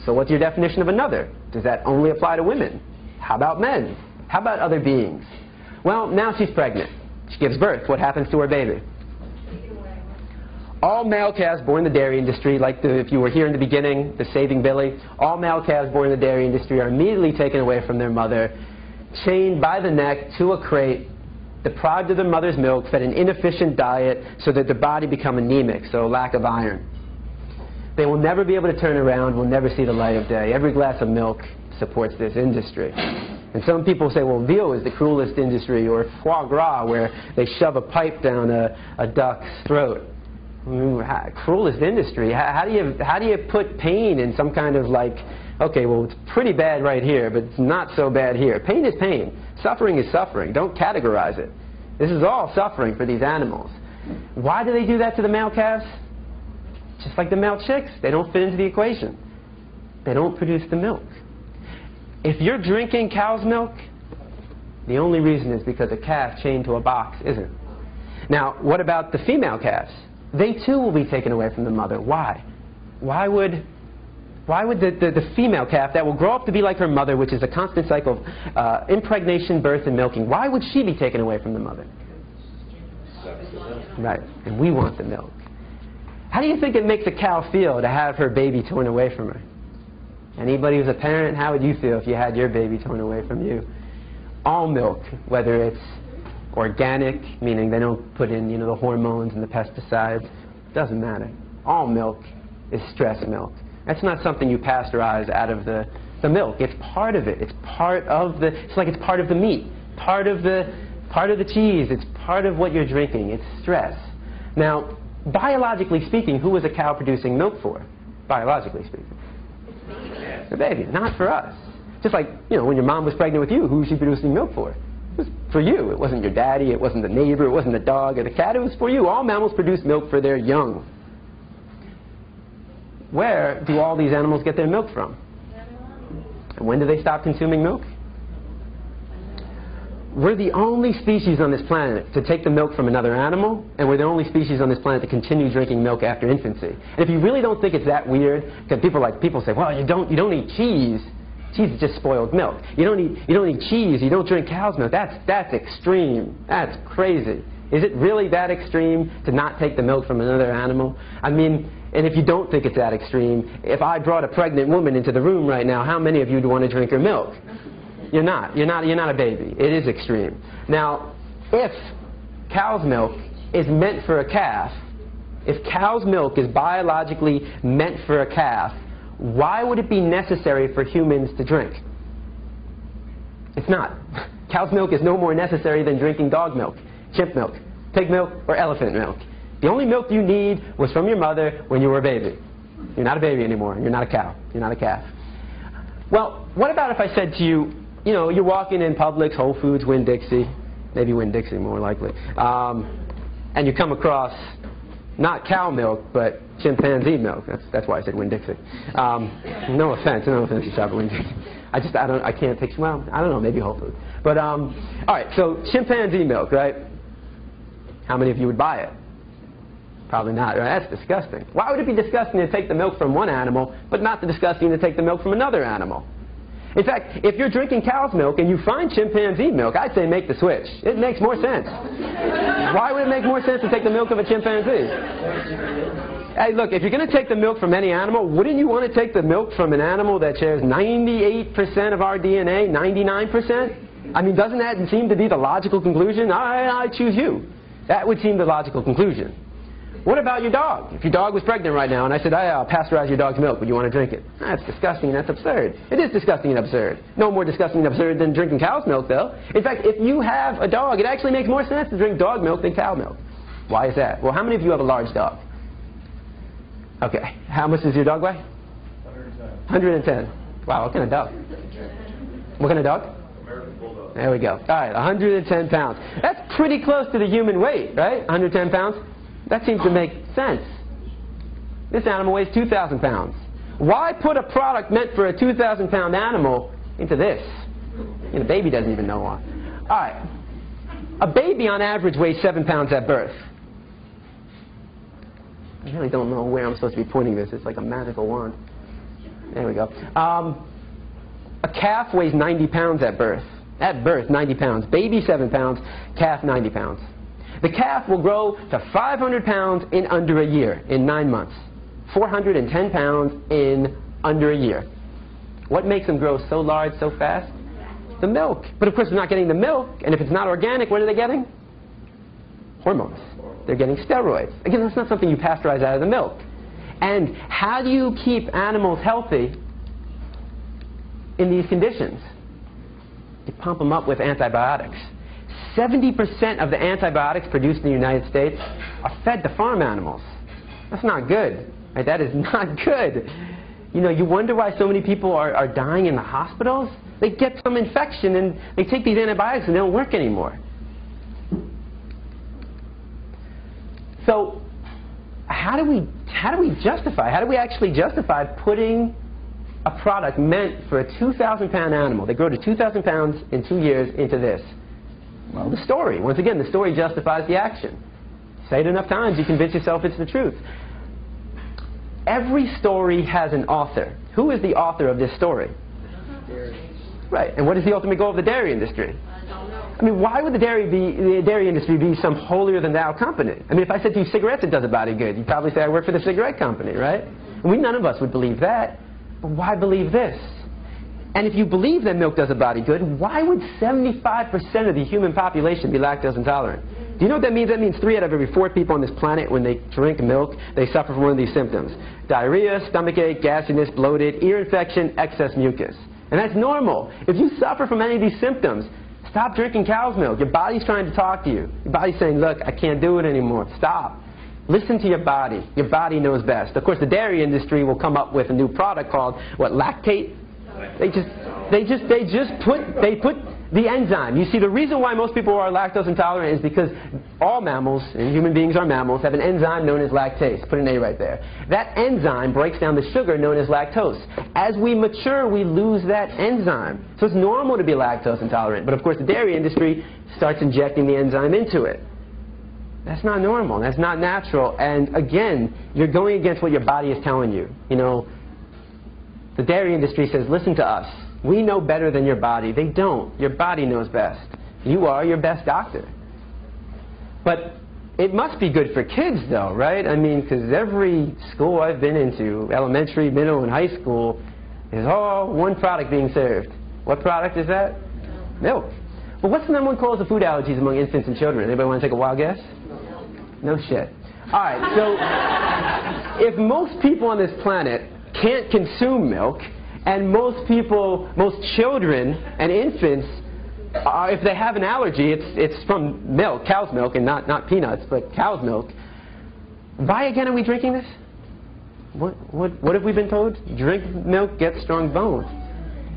So what's your definition of another? Does that only apply to women? How about men? How about other beings? Well, now she's pregnant. She gives birth. What happens to her baby? All male calves born in the dairy industry, like if you were here in the beginning, the Saving Billy, all male calves born in the dairy industry are immediately taken away from their mother, chained by the neck to a crate, deprived of their mother's milk, fed an inefficient diet so that their body become anemic, so lack of iron. They will never be able to turn around, will never see the light of day. Every glass of milk supports this industry. And some people say, well, veal is the cruelest industry, or foie gras, where they shove a pipe down a duck's throat. I mean, cruelest industry. How do you put pain in some kind of like, okay, well, it's pretty bad right here, but it's not so bad here. Pain is pain. Suffering is suffering. Don't categorize it. This is all suffering for these animals. Why do they do that to the male calves? Just like the male chicks. They don't fit into the equation. They don't produce the milk. If you're drinking cow's milk, the only reason is because a calf chained to a box isn't. Now, what about the female calves? They too will be taken away from the mother. Why? Why would the female calf that will grow up to be like her mother, which is a constant cycle of impregnation, birth, and milking, why would she be taken away from the mother? Right, and we want the milk. How do you think it makes a cow feel to have her baby torn away from her? Anybody who's a parent, how would you feel if you had your baby torn away from you? All milk, whether it's organic, meaning they don't put in, the hormones and the pesticides, doesn't matter. All milk is stress milk. That's not something you pasteurize out of the milk. It's part of it. It's part of it's like it's part of the meat, part of the cheese. It's part of what you're drinking. It's stress. Now, biologically speaking, who was a cow producing milk for? Biologically speaking, the baby, not for us. Just like, when your mom was pregnant with you, who was she producing milk for? It was for you. It wasn't your daddy. It wasn't the neighbor. It wasn't the dog or the cat. It was for you. All mammals produce milk for their young. Where do all these animals get their milk from? And when do they stop consuming milk? We're the only species on this planet to take the milk from another animal, and we're the only species on this planet to continue drinking milk after infancy. And if you really don't think it's that weird, because people say, well, you don't eat cheese. Cheese is just spoiled milk. You don't eat cheese. You don't drink cow's milk. That's extreme. That's crazy. Is it really that extreme to not take the milk from another animal? I mean, and if you don't think it's that extreme, if I brought a pregnant woman into the room right now, how many of you would want to drink her milk? You're not. You're not a baby. It is extreme. Now, if cow's milk is meant for a calf, if cow's milk is biologically meant for a calf, why would it be necessary for humans to drink? It's not. Cow's milk is no more necessary than drinking dog milk, chimp milk, pig milk, or elephant milk. The only milk you need was from your mother when you were a baby. You're not a baby anymore. You're not a cow. You're not a calf. Well, what about if I said to you, you're walking in Publix, Whole Foods, Winn-Dixie, maybe Winn-Dixie more likely, and you come across not cow milk, but chimpanzee milk. That's why I said Winn-Dixie. No offense to shop at Winn-Dixie. I can't picture, well, I don't know, maybe Whole Foods. But, all right, so chimpanzee milk, right? How many of you would buy it? Probably not. Right? That's disgusting. Why would it be disgusting to take the milk from one animal, but not disgusting to take the milk from another animal? In fact, if you're drinking cow's milk and you find chimpanzee milk, I'd say make the switch. It makes more sense. Why would it make more sense to take the milk of a chimpanzee? Hey, look, if you're going to take the milk from any animal, wouldn't you want to take the milk from an animal that shares 98% of our DNA, 99%? I mean, doesn't that seem to be the logical conclusion? I choose you. That would seem the logical conclusion. What about your dog? If your dog was pregnant right now and I said, I'll pasteurize your dog's milk, would you want to drink it? That's disgusting and that's absurd. It is disgusting and absurd. No more disgusting and absurd than drinking cow's milk, though. In fact, if you have a dog, it actually makes more sense to drink dog milk than cow milk. Why is that? Well, how many of you have a large dog? Okay. How much does your dog weigh? 110. Wow, what kind of dog? What kind of dog? American Bulldog. There we go. All right, 110 pounds. That's pretty close to the human weight, right? 110 pounds? That seems to make sense. This animal weighs 2,000 pounds. Why put a product meant for a 2,000-pound animal into this? The baby doesn't even know why. All right. A baby on average weighs 7 pounds at birth. I really don't know where I'm supposed to be pointing this. It's like a magical wand. There we go. A calf weighs 90 pounds at birth. At birth, 90 pounds. Baby, 7 pounds. Calf, 90 pounds. The calf will grow to 500 pounds in under a year, in 9 months. 410 pounds in under a year. What makes them grow so large so fast? The milk. But of course, they're not getting the milk, and if it's not organic, what are they getting? Hormones. They're getting steroids. Again, that's not something you pasteurize out of the milk. And how do you keep animals healthy in these conditions? You pump them up with antibiotics. 70% of the antibiotics produced in the United States are fed to farm animals. That's not good. Right? That is not good. You wonder why so many people are dying in the hospitals. They get some infection and they take these antibiotics and they don't work anymore. So how do we actually justify putting a product meant for a 2,000-pound animal? They grow to 2,000 pounds in 2 years into this. Well, the story. Once again, the story justifies the action. Say it enough times, you convince yourself it's the truth. Every story has an author. Who is the author of this story? Right. And what is the ultimate goal of the dairy industry? I mean, why would the dairy industry be some holier-than-thou company? I mean, if I said to you, cigarettes, it does a body good, you'd probably say I work for the cigarette company, right? And none of us would believe that. But why believe this? And if you believe that milk does a body good, why would 75% of the human population be lactose intolerant? Do you know what that means? That means 3 out of every 4 people on this planet, when they drink milk, they suffer from one of these symptoms. Diarrhea, stomachache, gasiness, bloated, ear infection, excess mucus. And that's normal. If you suffer from any of these symptoms, stop drinking cow's milk. Your body's trying to talk to you. Your body's saying, look, I can't do it anymore. Stop. Listen to your body. Your body knows best. Of course, the dairy industry will come up with a new product called, lactate? They put the enzyme. You see, the reason why most people are lactose intolerant is because all mammals, and human beings are mammals, have an enzyme known as lactase. Put an A right there. That enzyme breaks down the sugar known as lactose. As we mature, we lose that enzyme. So it's normal to be lactose intolerant. But of course, the dairy industry starts injecting the enzyme into it. That's not normal. That's not natural. And again, you're going against what your body is telling you. The dairy industry says, listen to us. We know better than your body. They don't. Your body knows best. You are your best doctor. But it must be good for kids, though, right? I mean, because every school I've been into, elementary, middle, and high school, is all one product being served. What product is that? Milk. But what's the number one cause of food allergies among infants and children? Anybody want to take a wild guess? No shit. All right, so if most people on this planet can't consume milk, and most children and infants, if they have an allergy, it's from milk, cow's milk, and not peanuts, but cow's milk. Why again are we drinking this? What have we been told? Drink milk, get strong bones.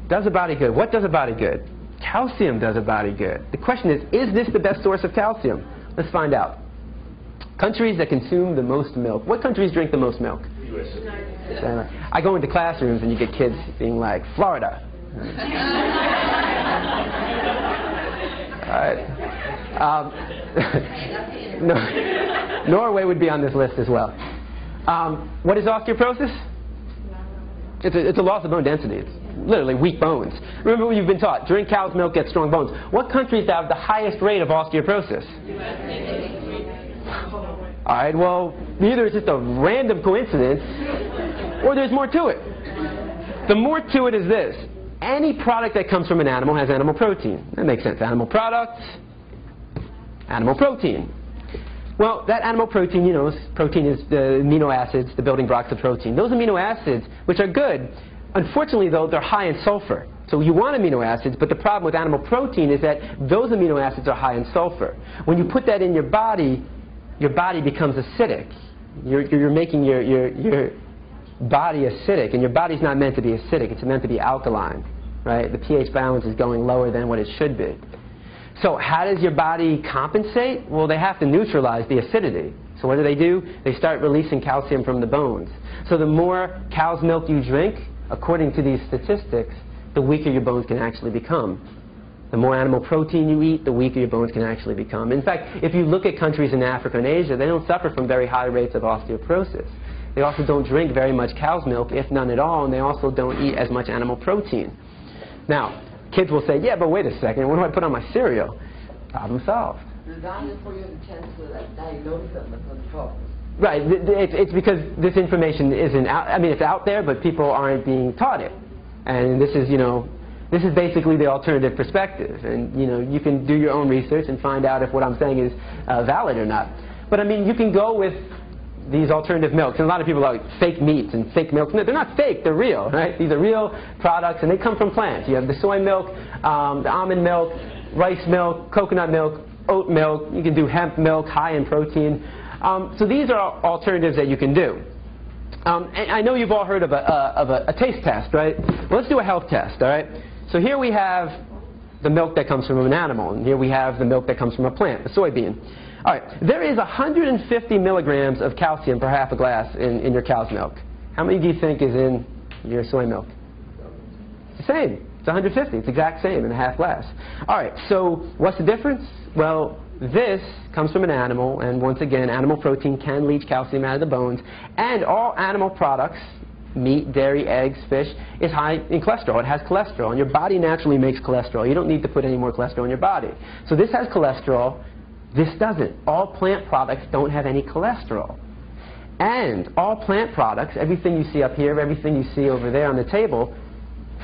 Does a body good. What does a body good? Calcium does a body good. The question is this the best source of calcium? Let's find out. Countries that consume the most milk. What countries drink the most milk? I go into classrooms and you get kids being like, Florida. Norway would be on this list as well. What is osteoporosis? It's a loss of bone density. It's literally weak bones. Remember what you've been taught. Drink cow's milk, get strong bones. What countries have the highest rate of osteoporosis? All right, well, either it's just a random coincidence or there's more to it. The more to it is this. Any product that comes from an animal has animal protein. That makes sense. Animal products, animal protein. Well, that animal protein, you know, protein is the amino acids, the building blocks of protein. Those amino acids, which are good, unfortunately, though, they're high in sulfur. So you want amino acids, but the problem with animal protein is that those amino acids are high in sulfur. When you put that in your body becomes acidic. You're making your body acidic, and your body's not meant to be acidic. It's meant to be alkaline, right? The pH balance is going lower than what it should be. So how does your body compensate? Well, they have to neutralize the acidity. So what do? They start releasing calcium from the bones. So the more cow's milk you drink, according to these statistics, the weaker your bones can actually become. The more animal protein you eat, the weaker your bones can actually become. In fact, if you look at countries in Africa and Asia, they don't suffer from very high rates of osteoporosis. They also don't drink very much cow's milk, if none at all, and they also don't eat as much animal protein. Now, kids will say, yeah, but wait a second, what do I put on my cereal? Problem solved. Right, it's because this information isn't out, I mean, it's out there, but people aren't being taught it. And this is, you know, this is basically the alternative perspective. And, you know, you can do your own research and find out if what I'm saying is valid or not. But, I mean, you can go with these alternative milks. And a lot of people are like fake meats and fake milks. No, they're not fake, they're real, right? These are real products, and they come from plants. You have the soy milk, the almond milk, rice milk, coconut milk, oat milk. You can do hemp milk, high in protein. So these are alternatives that you can do. And I know you've all heard of a taste test, right? Well, let's do a health test, all right? So here we have the milk that comes from an animal, and here we have the milk that comes from a plant, a soybean. All right, there is 150 milligrams of calcium per half a glass in your cow's milk. How many do you think is in your soy milk? It's the same. It's 150. It's the exact same in a half glass. All right, so what's the difference? Well, this comes from an animal, and once again, animal protein can leach calcium out of the bones, and all animal products, meat, dairy, eggs, fish, is high in cholesterol. It has cholesterol, and your body naturally makes cholesterol. You don't need to put any more cholesterol in your body. So this has cholesterol. This doesn't. All plant products don't have any cholesterol. And all plant products, everything you see up here, everything you see over there on the table,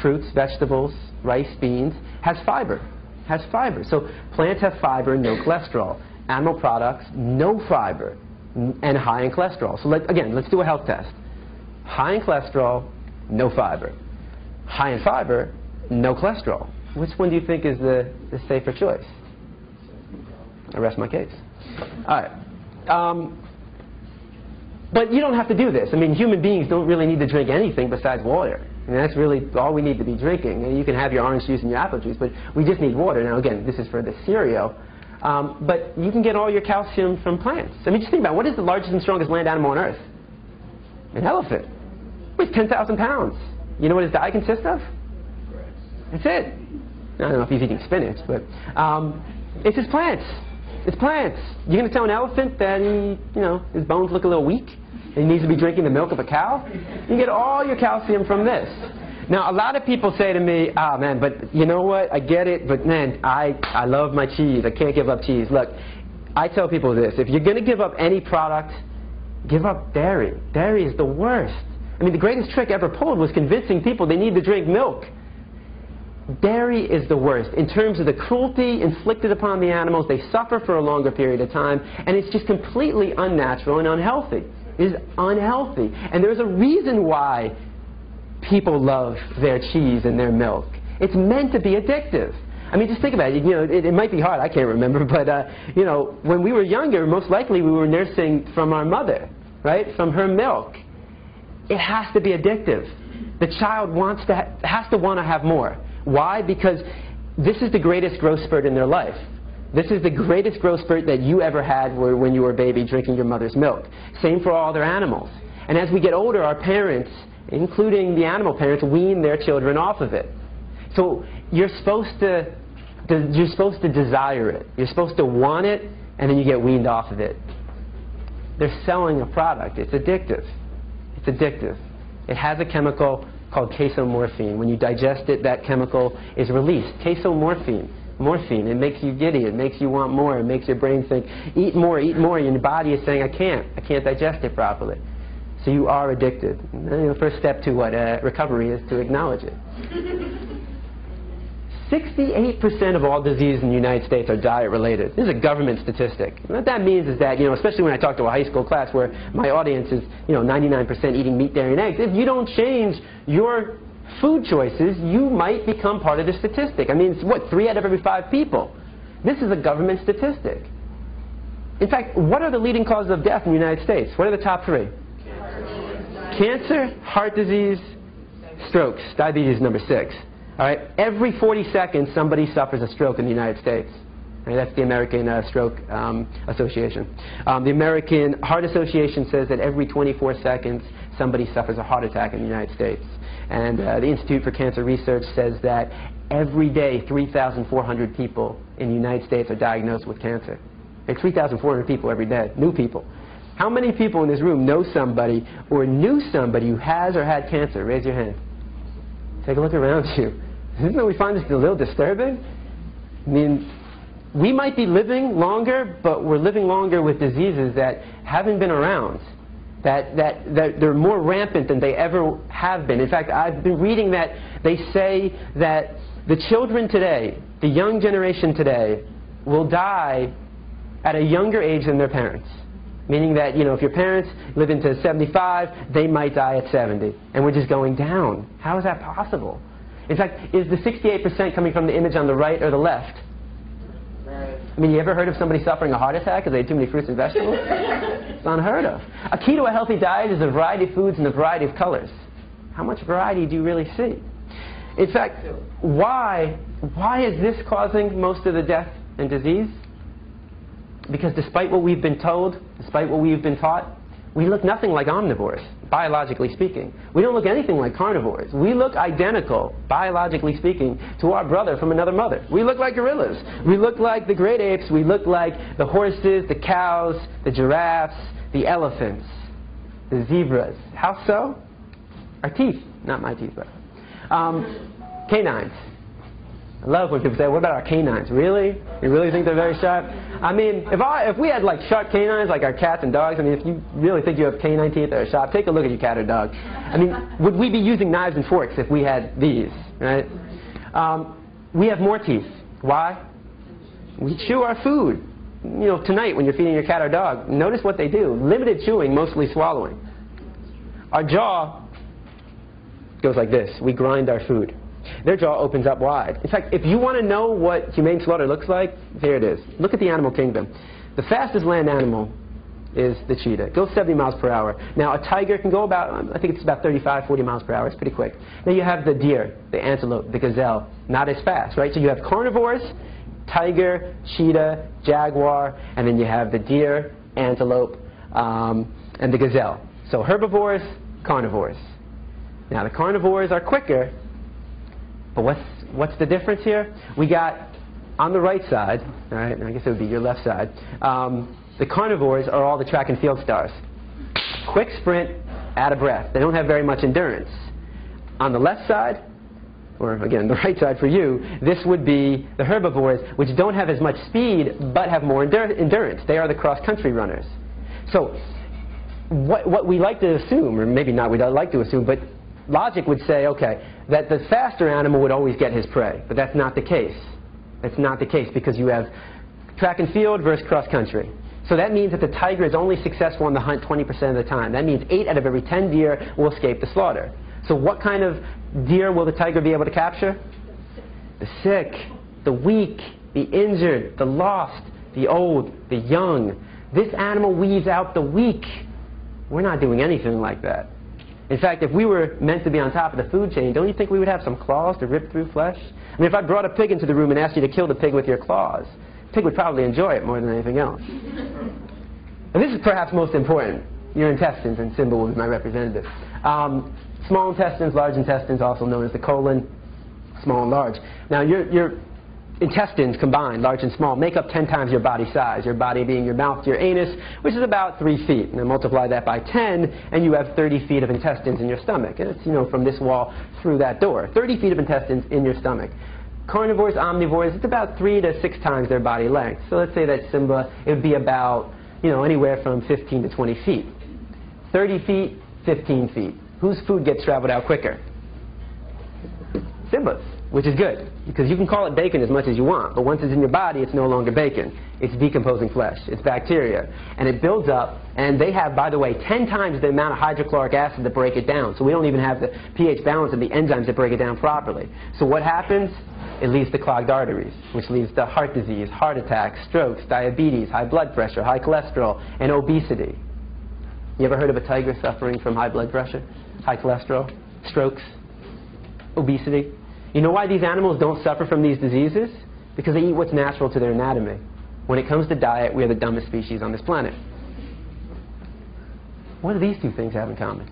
fruits, vegetables, rice, beans, has fiber. Has fiber. So plants have fiber, no cholesterol. Animal products, no fiber, and high in cholesterol. So again, let's do a health test. High in cholesterol, no fiber. High in fiber, no cholesterol. Which one do you think is the safer choice? I rest my case. All right. But you don't have to do this. I mean, human beings don't really need to drink anything besides water. I mean, that's really all we need to be drinking. And you can have your orange juice and your apple juice, but we just need water. Now, again, this is for the cereal. But you can get all your calcium from plants. I mean, just think about it. What is the largest and strongest land animal on Earth? An elephant. Weighs 10,000 pounds. You know what his diet consists of? That's it. I don't know if he's eating spinach, but it's just plants. It's plants. You're going to tell an elephant that his bones look a little weak and he needs to be drinking the milk of a cow? You get all your calcium from this. Now, a lot of people say to me, man, but you know what? I get it, but man, I love my cheese. I can't give up cheese. Look, I tell people this. If you're going to give up any product, give up dairy. Dairy is the worst. I mean, the greatest trick ever pulled was convincing people they need to drink milk. Dairy is the worst. In terms of the cruelty inflicted upon the animals, they suffer for a longer period of time, and it's just completely unnatural and unhealthy. It is unhealthy. And there's a reason why people love their cheese and their milk. It's meant to be addictive. I mean, just think about it. You know, it might be hard. I can't remember, but you know, when we were younger, most likely we were nursing from our mother, right? From her milk. It has to be addictive. The child has to want to have more. Why? Because this is the greatest growth spurt in their life. This is the greatest growth spurt that you ever had when you were a baby drinking your mother's milk. Same for all their animals. And as we get older, our parents, including the animal parents, wean their children off of it. So you're supposed to You're supposed to desire it. You're supposed to want it, and then you get weaned off of it. They're selling a product. It's addictive. It's addictive. It has a chemical called casomorphine. When you digest it, that chemical is released. Casomorphine. Morphine. It makes you giddy. It makes you want more. It makes your brain think, eat more, eat more. And your body is saying, I can't digest it properly. So you are addicted. And the first step to recovery is to acknowledge it. 68% of all diseases in the United States are diet-related. This is a government statistic. And what that means is that, especially when I talk to a high school class where my audience is, 99% eating meat, dairy, and eggs, if you don't change your food choices, you might become part of the statistic. I mean, it's what, 3 out of every 5 people. This is a government statistic. In fact, what are the leading causes of death in the United States? What are the top 3? Cancer, heart disease, strokes. Diabetes is number 6. All right? Every 40 seconds, somebody suffers a stroke in the United States. All right? That's the American Stroke Association. The American Heart Association says that every 24 seconds, somebody suffers a heart attack in the United States. And the Institute for Cancer Research says that every day, 3,400 people in the United States are diagnosed with cancer. It's 3,400 people every day, new people. How many people in this room know somebody or knew somebody who has or had cancer? Raise your hand. Take a look around you. Isn't it we find this a little disturbing? I mean, we might be living longer, but we're living longer with diseases that haven't been around. That they're more rampant than they ever have been. In fact, I've been reading that they say that the children today, the young generation today, will die at a younger age than their parents. Meaning that, if your parents live into 75, they might die at 70. And we're just going down. How is that possible? In fact, is the 68% coming from the image on the right or the left? I mean, you ever heard of somebody suffering a heart attack because they ate too many fruits and vegetables? It's unheard of. A key to a healthy diet is a variety of foods and a variety of colors. How much variety do you really see? In fact, why is this causing most of the death and disease? Because despite what we've been told, despite what we've been taught, we look nothing like omnivores, biologically speaking. We don't look anything like carnivores. We look identical, biologically speaking, to our brother from another mother. We look like gorillas. We look like the great apes. We look like the horses, the cows, the giraffes, the elephants, the zebras. How so? Our teeth. Not my teeth, but canines. I love when people say, what about our canines? Really? You really think they're very sharp? I mean, if we had like sharp canines like our cats and dogs, I mean, if you really think you have canine teeth that are sharp, take a look at your cat or dog. I mean, would we be using knives and forks if we had these, right? We have more teeth. Why? We chew our food. Tonight when you're feeding your cat or dog, notice what they do. Limited chewing, mostly swallowing. Our jaw goes like this. We grind our food. Their jaw opens up wide. In fact, if you want to know what humane slaughter looks like, here it is. Look at the animal kingdom. The fastest land animal is the cheetah. It goes 70 miles per hour. Now, a tiger can go about, I think it's about 35, 40 miles per hour. It's pretty quick. Then you have the deer, the antelope, the gazelle. Not as fast, right? So you have carnivores, tiger, cheetah, jaguar, and then you have the deer, antelope, and the gazelle. So herbivores, carnivores. Now, the carnivores are quicker. But what's the difference here? We got, on the right side, all right, I guess it would be your left side, the carnivores are all the track and field stars. Quick sprint, out of breath. They don't have very much endurance. On the left side, or again, the right side for you, this would be the herbivores, which don't have as much speed, but have more endurance. They are the cross-country runners. So what we like to assume, or maybe not we don't like to assume, but logic would say, okay, that the faster animal would always get his prey. But that's not the case. That's not the case because you have track and field versus cross-country. So that means that the tiger is only successful on the hunt 20% of the time. That means 8 out of every 10 deer will escape the slaughter. So what kind of deer will the tiger be able to capture? The sick, the weak, the injured, the lost, the old, the young. This animal weeds out the weak. We're not doing anything like that. In fact, if we were meant to be on top of the food chain, don't you think we would have some claws to rip through flesh? I mean, if I brought a pig into the room and asked you to kill the pig with your claws, the pig would probably enjoy it more than anything else. And this is perhaps most important. Your intestines, and Simba will be my representative. Small intestines, large intestines, also known as the colon, small and large. Now, your intestines combined, large and small, make up 10 times your body size, your body being your mouth to your anus, which is about 3 feet. And then multiply that by 10, and you have 30 feet of intestines in your stomach. And it's, you know, from this wall through that door. 30 feet of intestines in your stomach. Carnivores, omnivores, it's about 3 to 6 times their body length. So let's say that Simba, it would be about, you know, anywhere from 15 to 20 feet. 30 feet, 15 feet. Whose food gets traveled out quicker? Simba's, which is good, because you can call it bacon as much as you want, but once it's in your body, it's no longer bacon. It's decomposing flesh. It's bacteria. And it builds up, and they have, by the way, 10 times the amount of hydrochloric acid to break it down. So we don't even have the pH balance of the enzymes to break it down properly. So what happens? It leads to clogged arteries, which leads to heart disease, heart attacks, strokes, diabetes, high blood pressure, high cholesterol, and obesity. You ever heard of a tiger suffering from high blood pressure, high cholesterol, strokes, obesity? You know why these animals don't suffer from these diseases? Because they eat what's natural to their anatomy. When it comes to diet, we are the dumbest species on this planet. What do these two things have in common?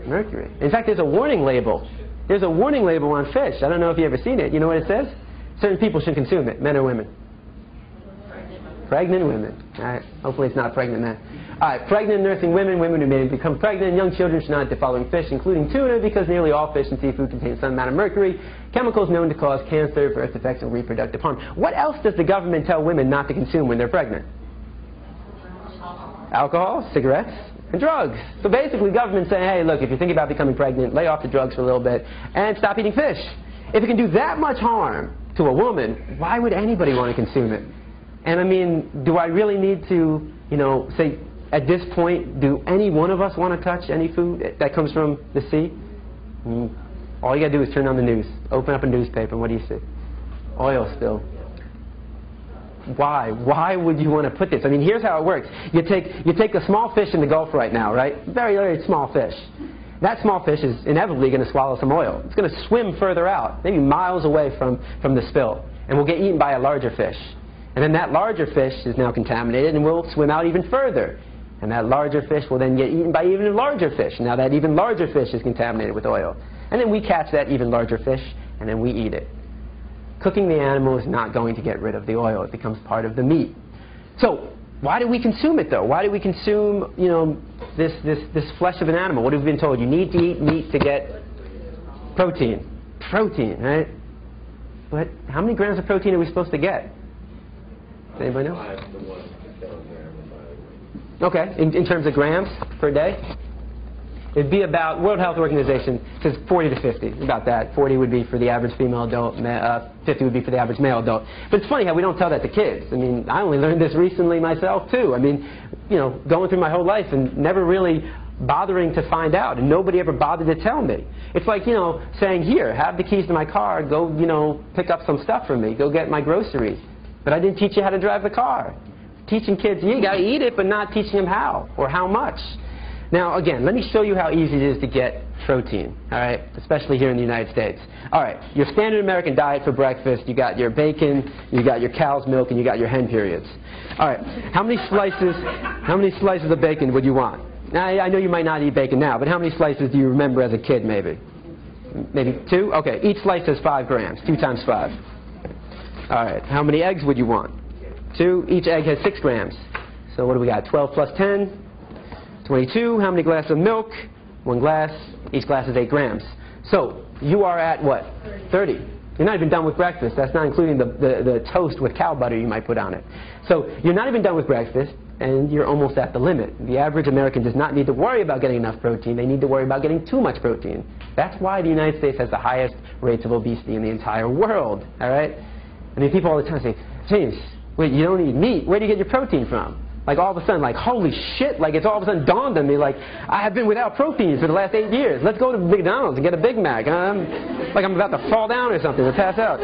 Mercury. In fact, there's a warning label. There's a warning label on fish. I don't know if you've ever seen it. You know what it says? Certain people should consume it, men or women. Pregnant women. All right. Hopefully it's not pregnant men. All right. Pregnant nursing women, women who may become pregnant, young children should not eat the following fish, including tuna, because nearly all fish and seafood contain some amount of mercury, chemicals known to cause cancer, birth defects, and reproductive harm. What else does the government tell women not to consume when they're pregnant? Alcohol, cigarettes, and drugs. So basically, government's saying, hey, look, if you're thinking about becoming pregnant, lay off the drugs for a little bit and stop eating fish. If it can do that much harm to a woman, why would anybody want to consume it? And I mean, do I really need to, you know, say, at this point, do any one of us want to touch any food that comes from the sea? All you got to do is turn on the news, open up a newspaper, and what do you see? Oil spill. Why? Why would you want to put this? I mean, here's how it works. You take a small fish in the Gulf right now, right? Very, very small fish. That small fish is inevitably going to swallow some oil. It's going to swim further out, maybe miles away from the spill, and will get eaten by a larger fish. And then that larger fish is now contaminated and will swim out even further. And that larger fish will then get eaten by even larger fish. Now that even larger fish is contaminated with oil. And then we catch that even larger fish, and then we eat it. Cooking the animal is not going to get rid of the oil. It becomes part of the meat. So why do we consume it, though? Why do we consume, you know, this flesh of an animal? What have we been told? You need to eat meat to get protein. Protein, right? But how many grams of protein are we supposed to get? Does anybody know? 5 to 1 kilogram of body weight. Okay, in terms of grams per day? It'd be about, World Health Organization says 40 to 50, about that. 40 would be for the average female adult, 50 would be for the average male adult. But it's funny how we don't tell that to kids. I mean, I only learned this recently myself, too. I mean, you know, going through my whole life and never really bothering to find out, and nobody ever bothered to tell me. It's like, you know, saying, here, have the keys to my car, go, you know, pick up some stuff for me, go get my groceries. But I didn't teach you how to drive the car. Teaching kids, you got to eat it, but not teaching them how or how much. Now, again, let me show you how easy it is to get protein, all right, especially here in the United States. All right, your standard American diet for breakfast, you got your bacon, you got your cow's milk, and you got your hen periods. All right, how many slices of bacon would you want? Now, I know you might not eat bacon now, but how many slices do you remember as a kid, maybe? Maybe 2? Okay, each slice has 5 grams, 2 times 5. All right, how many eggs would you want? 2. Each egg has 6 grams. So what do we got? 12 plus 10? 22. How many glasses of milk? 1 glass. Each glass is 8 grams. So you are at what? 30. You're not even done with breakfast. That's not including the toast with cow butter you might put on it. So you're not even done with breakfast, and you're almost at the limit. The average American does not need to worry about getting enough protein. They need to worry about getting too much protein. That's why the United States has the highest rates of obesity in the entire world. All right? I mean, people all the time say, James, wait, you don't eat meat. Where do you get your protein from? Like all of a sudden, like, holy shit, like it's all of a sudden dawned on me, like, I have been without protein for the last 8 years. Let's go to McDonald's and get a Big Mac. Like I'm about to fall down or something or pass out.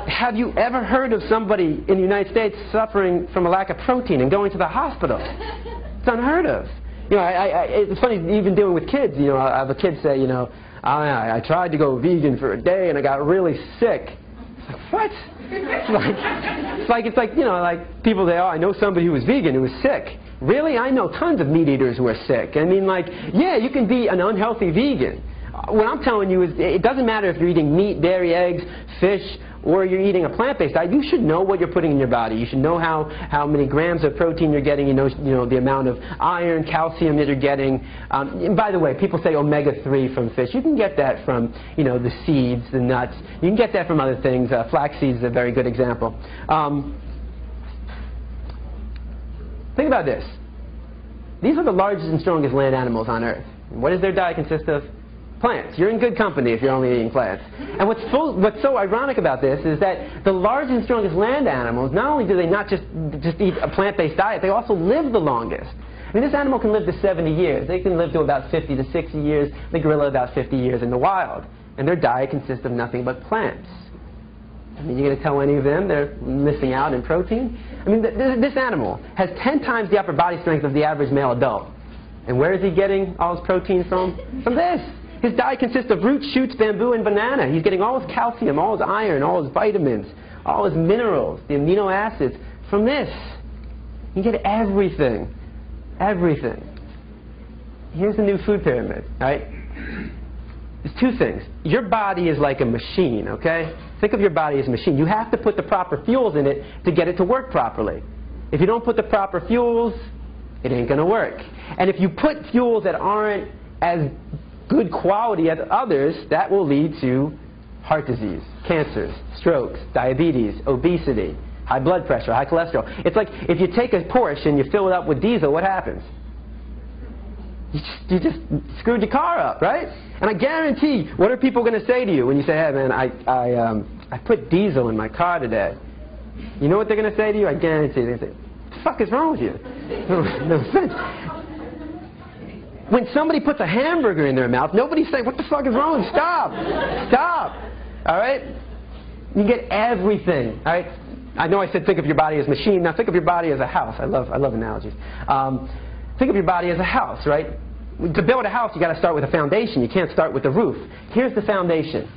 Have you ever heard of somebody in the United States suffering from a lack of protein and going to the hospital? It's unheard of. You know, it's funny, even dealing with kids, you know, I have a kid say, you know, I tried to go vegan for a day and I got really sick. It's like, what? It's like, you know, like people say, oh, I know somebody who was vegan who was sick. Really? I know tons of meat eaters who are sick. I mean, like, yeah, you can be an unhealthy vegan. What I'm telling you is it doesn't matter if you're eating meat, dairy, eggs, fish, or you're eating a plant-based diet, you should know what you're putting in your body. You should know how many grams of protein you're getting. You know the amount of iron, calcium that you're getting. And by the way, people say omega-3 from fish. You can get that from the seeds, the nuts. You can get that from other things. Flax seeds is a very good example. Think about this. These are the largest and strongest land animals on Earth. And what does their diet consist of? Plants. You're in good company if you're only eating plants. And what's so ironic about this is that the largest and strongest land animals, not only do they not just eat a plant-based diet, they also live the longest. I mean, this animal can live to 70 years. They can live to about 50 to 60 years. The gorilla about 50 years in the wild. And their diet consists of nothing but plants. I mean, you're going to tell any of them they're missing out in protein? I mean, this animal has 10 times the upper body strength of the average male adult. And where is he getting all his protein from? From this. His diet consists of roots, shoots, bamboo, and banana. He's getting all his calcium, all his iron, all his vitamins, all his minerals, the amino acids from this. You get everything. Everything. Here's the new food pyramid, right? There's two things. Your body is like a machine, okay? Think of your body as a machine. You have to put the proper fuels in it to get it to work properly. If you don't put the proper fuels, it ain't going to work. And if you put fuels that aren't as good quality as others, that will lead to heart disease, cancers, strokes, diabetes, obesity, high blood pressure, high cholesterol. It's like if you take a Porsche and you fill it up with diesel, what happens? You just screwed your car up, right? And I guarantee, what are people going to say to you when you say, hey man, I put diesel in my car today? You know what they're going to say to you? I guarantee they're going to say, what the fuck is wrong with you? No offense. When somebody puts a hamburger in their mouth, nobody's saying, what the fuck is wrong? Stop. Stop. All right? You get everything. All right? I know I said think of your body as a machine. Now think of your body as a house. I love analogies. Think of your body as a house, right? To build a house, you got to start with a foundation. You can't start with the roof. Here's the foundation.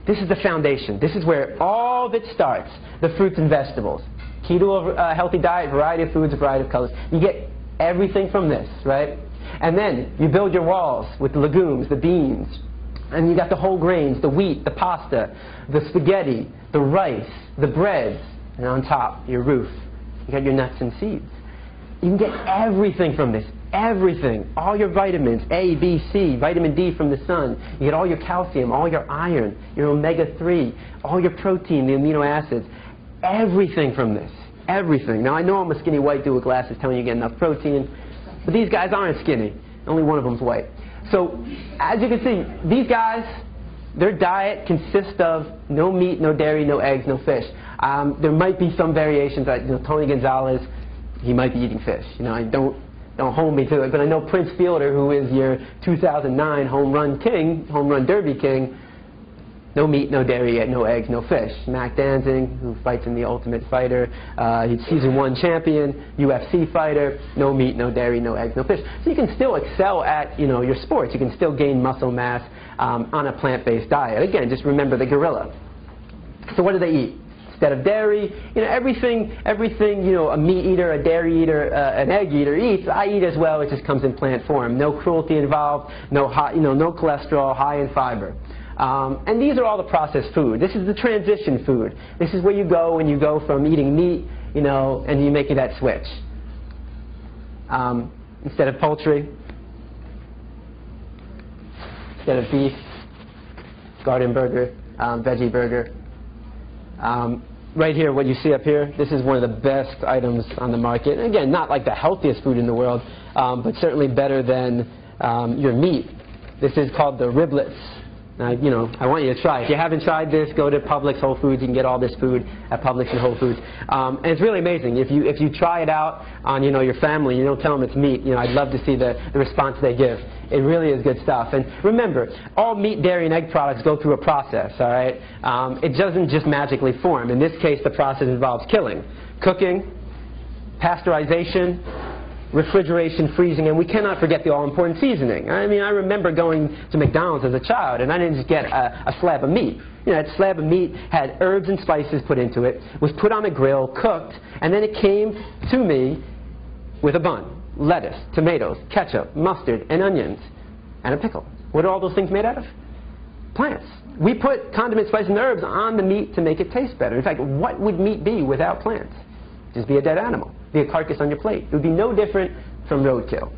This is the foundation. This is where all of it starts. The fruits and vegetables. Keto, healthy diet, variety of foods, a variety of colors. You get everything from this, right? And then you build your walls with the legumes, the beans, and you got the whole grains, the wheat, the pasta, the spaghetti, the rice, the breads, and on top, your roof. You got your nuts and seeds. You can get everything from this, everything. All your vitamins, A, B, C, vitamin D from the sun. You get all your calcium, all your iron, your omega-3, all your protein, the amino acids. Everything from this, everything. Now I know I'm a skinny white dude with glasses telling you get enough protein, but these guys aren't skinny. Only one of them's white. So as you can see, these guys, their diet consists of no meat, no dairy, no eggs, no fish. There might be some variations. Tony Gonzalez, he might be eating fish. Don't hold me to it. But I know Prince Fielder, who is your 2009 home run derby king, no meat, no dairy, no eggs, no fish. Mac Danzig, who fights in The Ultimate Fighter, he's season 1 champion, UFC fighter, no meat, no dairy, no eggs, no fish. So you can still excel at your sports. You can still gain muscle mass on a plant-based diet. Again, just remember the gorilla. So what do they eat? Instead of dairy, everything a meat eater, a dairy eater, an egg eater eats, I eat as well. It just comes in plant form. No cruelty involved, no cholesterol, high in fiber. And these are all the processed food. This is the transition food. This is where you go when you go from eating meat, and you make that switch. Instead of poultry, instead of beef, garden burger, veggie burger. Right here, what you see up here, this is one of the best items on the market. And again, not like the healthiest food in the world, but certainly better than your meat. This is called the riblets. I want you to try it. If you haven't tried this, go to Publix, Whole Foods. You can get all this food at Publix and Whole Foods. And it's really amazing. If you try it out on your family, you don't tell them it's meat. I'd love to see the response they give. It really is good stuff. And remember, all meat, dairy, and egg products go through a process. All right, it doesn't just magically form. In this case, the process involves killing, cooking, pasteurization, refrigeration, freezing, and we cannot forget the all-important seasoning. I mean, I remember going to McDonald's as a child, and I didn't just get a slab of meat. That slab of meat had herbs and spices put into it, was put on a grill, cooked, and then it came to me with a bun, lettuce, tomatoes, ketchup, mustard, and onions, and a pickle. What are all those things made out of? Plants. We put condiments, spices, and herbs on the meat to make it taste better. In fact, what would meat be without plants? Just be a dead animal. Be a carcass on your plate. It would be no different from roadkill.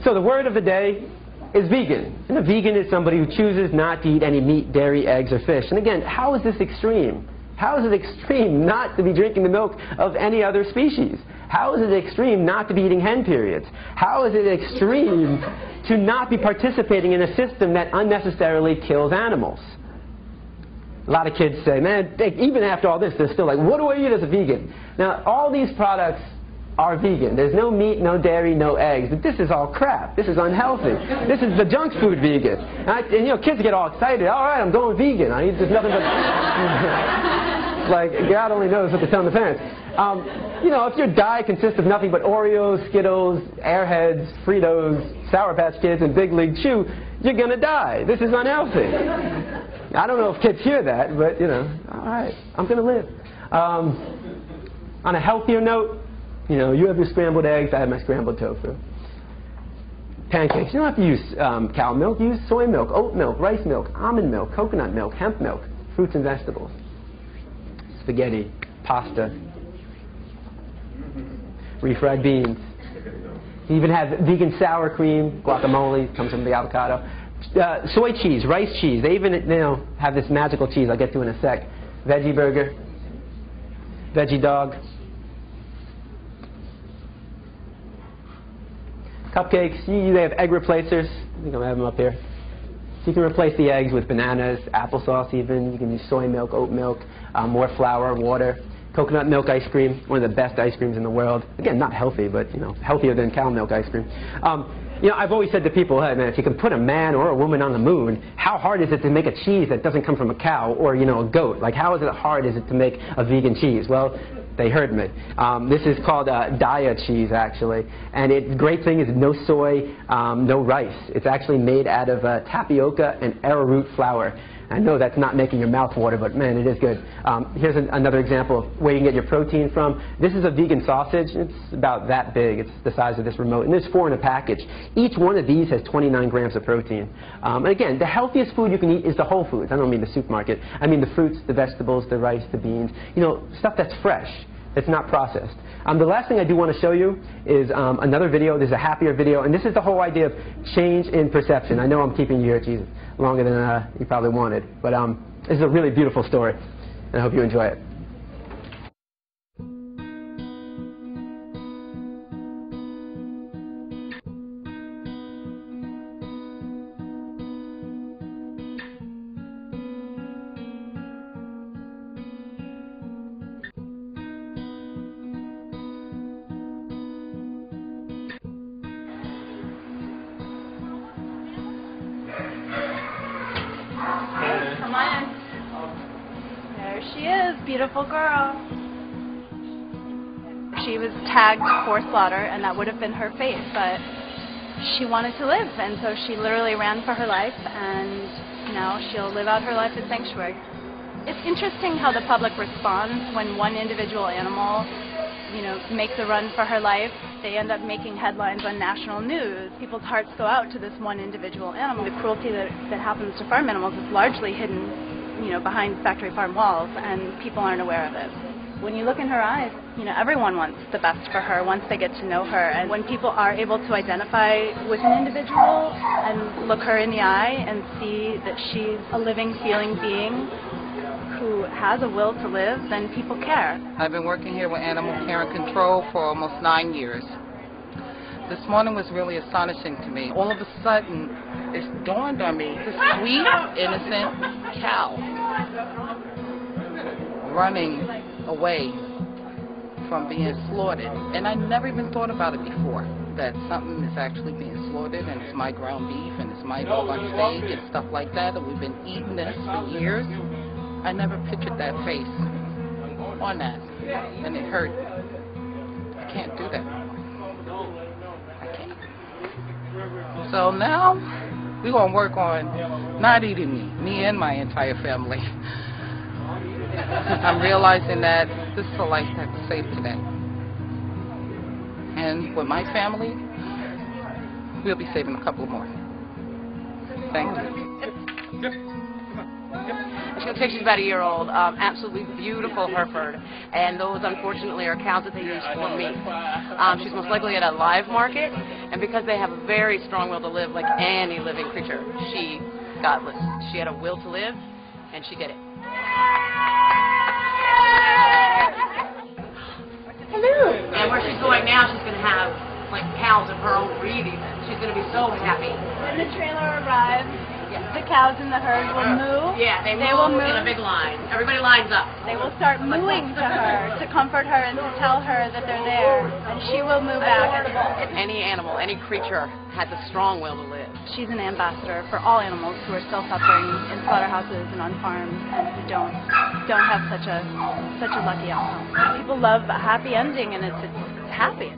So the word of the day is vegan. And a vegan is somebody who chooses not to eat any meat, dairy, eggs, or fish. And again, how is this extreme? How is it extreme not to be drinking the milk of any other species? How is it extreme not to be eating hen periods? How is it extreme to not be participating in a system that unnecessarily kills animals? A lot of kids say, man, even after all this, they're still like, what do I eat as a vegan? Now, all these products are vegan. There's no meat, no dairy, no eggs. But this is all crap. This is unhealthy. This is the junk food vegan. And you know, kids get all excited. All right, I'm going vegan. I eat just nothing but... like, God only knows what to tell the parents. You know, if your diet consists of nothing but Oreos, Skittles, Airheads, Fritos, Sour Patch Kids, and Big League Chew, you're going to die. This is unhealthy. I don't know if kids hear that, but, you know, all right, I'm going to live. On a healthier note, you know, you have your scrambled eggs, I have my scrambled tofu. Pancakes, you don't have to use cow milk, use soy milk, oat milk, rice milk, almond milk, coconut milk, hemp milk, fruits and vegetables. Spaghetti, pasta, refried beans. You even have vegan sour cream, guacamole, comes from the avocado. Soy cheese, rice cheese. They even, you know, have this magical cheese I'll get to in a sec. Veggie burger, veggie dog. Cupcakes, they have egg replacers. I think I'm going to have them up here. So you can replace the eggs with bananas, applesauce even. You can use soy milk, oat milk, more flour, water. Coconut milk ice cream, one of the best ice creams in the world. Again, not healthy, but, you know, healthier than cow milk ice cream. You know, I've always said to people, hey, man, if you can put a man or a woman on the moon, how hard is it to make a cheese that doesn't come from a cow or, you know, a goat? Like, how hard is it to make a vegan cheese? Well, they heard me. This is called Daya cheese, actually. And the great thing is no soy, no rice. It's actually made out of tapioca and arrowroot flour. I know that's not making your mouth water, but man, it is good. Here's another example of where you can get your protein from. This is a vegan sausage. It's about that big. It's the size of this remote. And there's 4 in a package. Each one of these has 29 grams of protein. And again, the healthiest food you can eat is the whole foods. I don't mean the supermarket. I mean the fruits, the vegetables, the rice, the beans. You know, stuff that's fresh, that's not processed. The last thing I do want to show you is another video. This is a happier video, and this is the whole idea of change in perception. I know I'm keeping you here, Jesus, longer than you probably wanted, but this is a really beautiful story, and I hope you enjoy it. Come on. There she is, beautiful girl. She was tagged for slaughter, and that would have been her fate, but she wanted to live, and so she literally ran for her life, and now she'll live out her life at sanctuary. It's interesting how the public responds when one individual animal, you know, makes a run for her life. They end up making headlines on national news. People's hearts go out to this one individual animal. The cruelty that happens to farm animals is largely hidden, you know, behind factory farm walls, and people aren't aware of it. When you look in her eyes, you know, everyone wants the best for her once they get to know her. And when people are able to identify with an individual and look her in the eye and see that she's a living, feeling being who has a will to live, then people care. I've been working here with animal care and control for almost 9 years. This morning was really astonishing to me. All of a sudden, it dawned on me, this sweet, innocent cow running away from being slaughtered. And I never even thought about it before, that something is actually being slaughtered, and it's my ground beef, and it's my dog on steak, and stuff like that, and we've been eating this for years. I never pictured that face on that, and it hurt. I can't do that. I can't. So now, we're going to work on not eating meat, me and my entire family. I'm realizing that this is a life that's safe today. And with my family, we'll be saving a couple more. Thank you. She looks like she's about a year old. Absolutely beautiful Hereford. And those, unfortunately, are cows that they use for meat. She's most likely at a live market. And because they have a very strong will to live, like any living creature, she had a will to live, and she did it. Hello. And where she's going now, she's going to have, like, cows of her own breed even. She's going to be so happy. When the trailer arrives, the cows in the herd will moo. Yeah, they will move in a big line. Everybody lines up. They will start mooing to her, to comfort her and to tell her that they're there. And she will moo back. Any animal, any creature has a strong will to live. She's an ambassador for all animals who are still suffering in slaughterhouses and on farms and who don't have such a lucky outcome. People love a happy ending, and it's happy.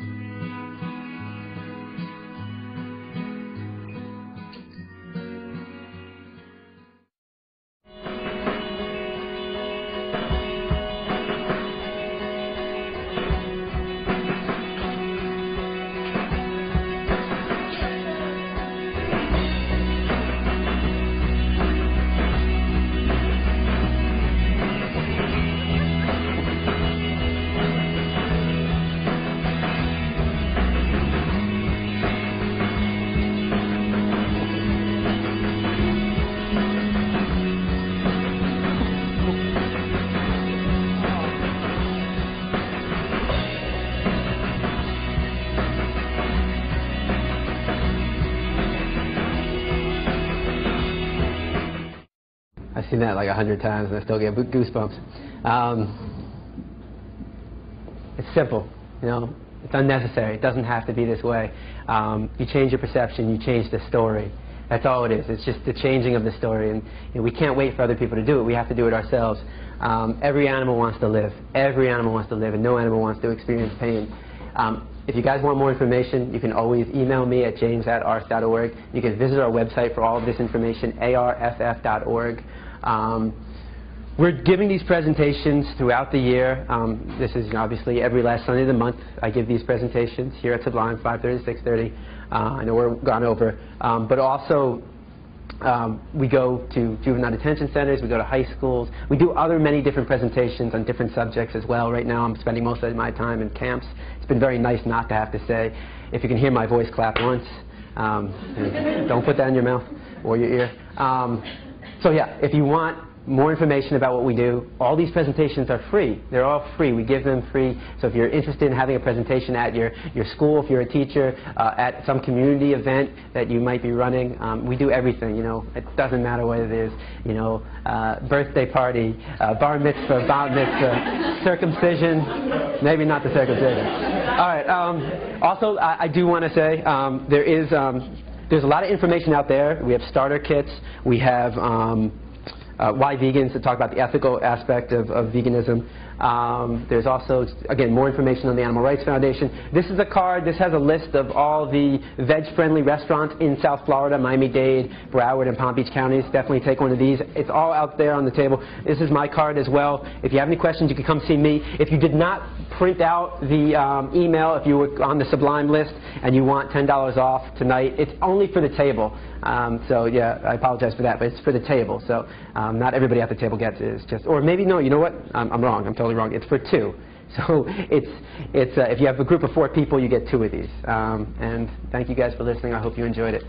I've seen that like 100 times and I still get goosebumps. It's simple, you know. It's unnecessary. It doesn't have to be this way. You change your perception, you change the story. That's all it is. It's just the changing of the story, and you know, we can't wait for other people to do it. We have to do it ourselves. Every animal wants to live. Every animal wants to live, and no animal wants to experience pain. If you guys want more information, you can always email me at james@arts.org. You can visit our website for all of this information, arff.org. We're giving these presentations throughout the year. This is obviously every last Sunday of the month. I give these presentations here at Sublime, 5:30 to 6:30. I know we're gone over. But also, we go to juvenile detention centers, we go to high schools. We do many different presentations on different subjects as well. Right now I'm spending most of my time in camps. It's been very nice not to have to say, if you can hear my voice, clap once. Don't put that in your mouth or your ear. So yeah, if you want more information about what we do, all these presentations are free. They're all free. We give them free. So if you're interested in having a presentation at your school, if you're a teacher, at some community event that you might be running, we do everything, you know. It doesn't matter what it is, you know, birthday party, bar mitzvah, bat mitzvah, circumcision, maybe not the circumcision. All right. Also, I do want to say there's a lot of information out there. We have starter kits. We have Why Vegans, to talk about the ethical aspect of veganism. There's also, again, more information on the Animal Rights Foundation. This is a card. This has a list of all the veg-friendly restaurants in South Florida, Miami-Dade, Broward, and Palm Beach counties. Definitely take one of these. It's all out there on the table. This is my card as well. If you have any questions, you can come see me. If you did not print out the email, if you were on the Sublime list and you want $10 off tonight, it's only for the table. So yeah, I apologize for that, but it's for the table. So not everybody at the table gets it. It's just, or maybe no, you know what? I'm wrong. I'm totally wrong. It's for two. So it's if you have a group of 4 people, you get 2 of these. And thank you guys for listening. I hope you enjoyed it.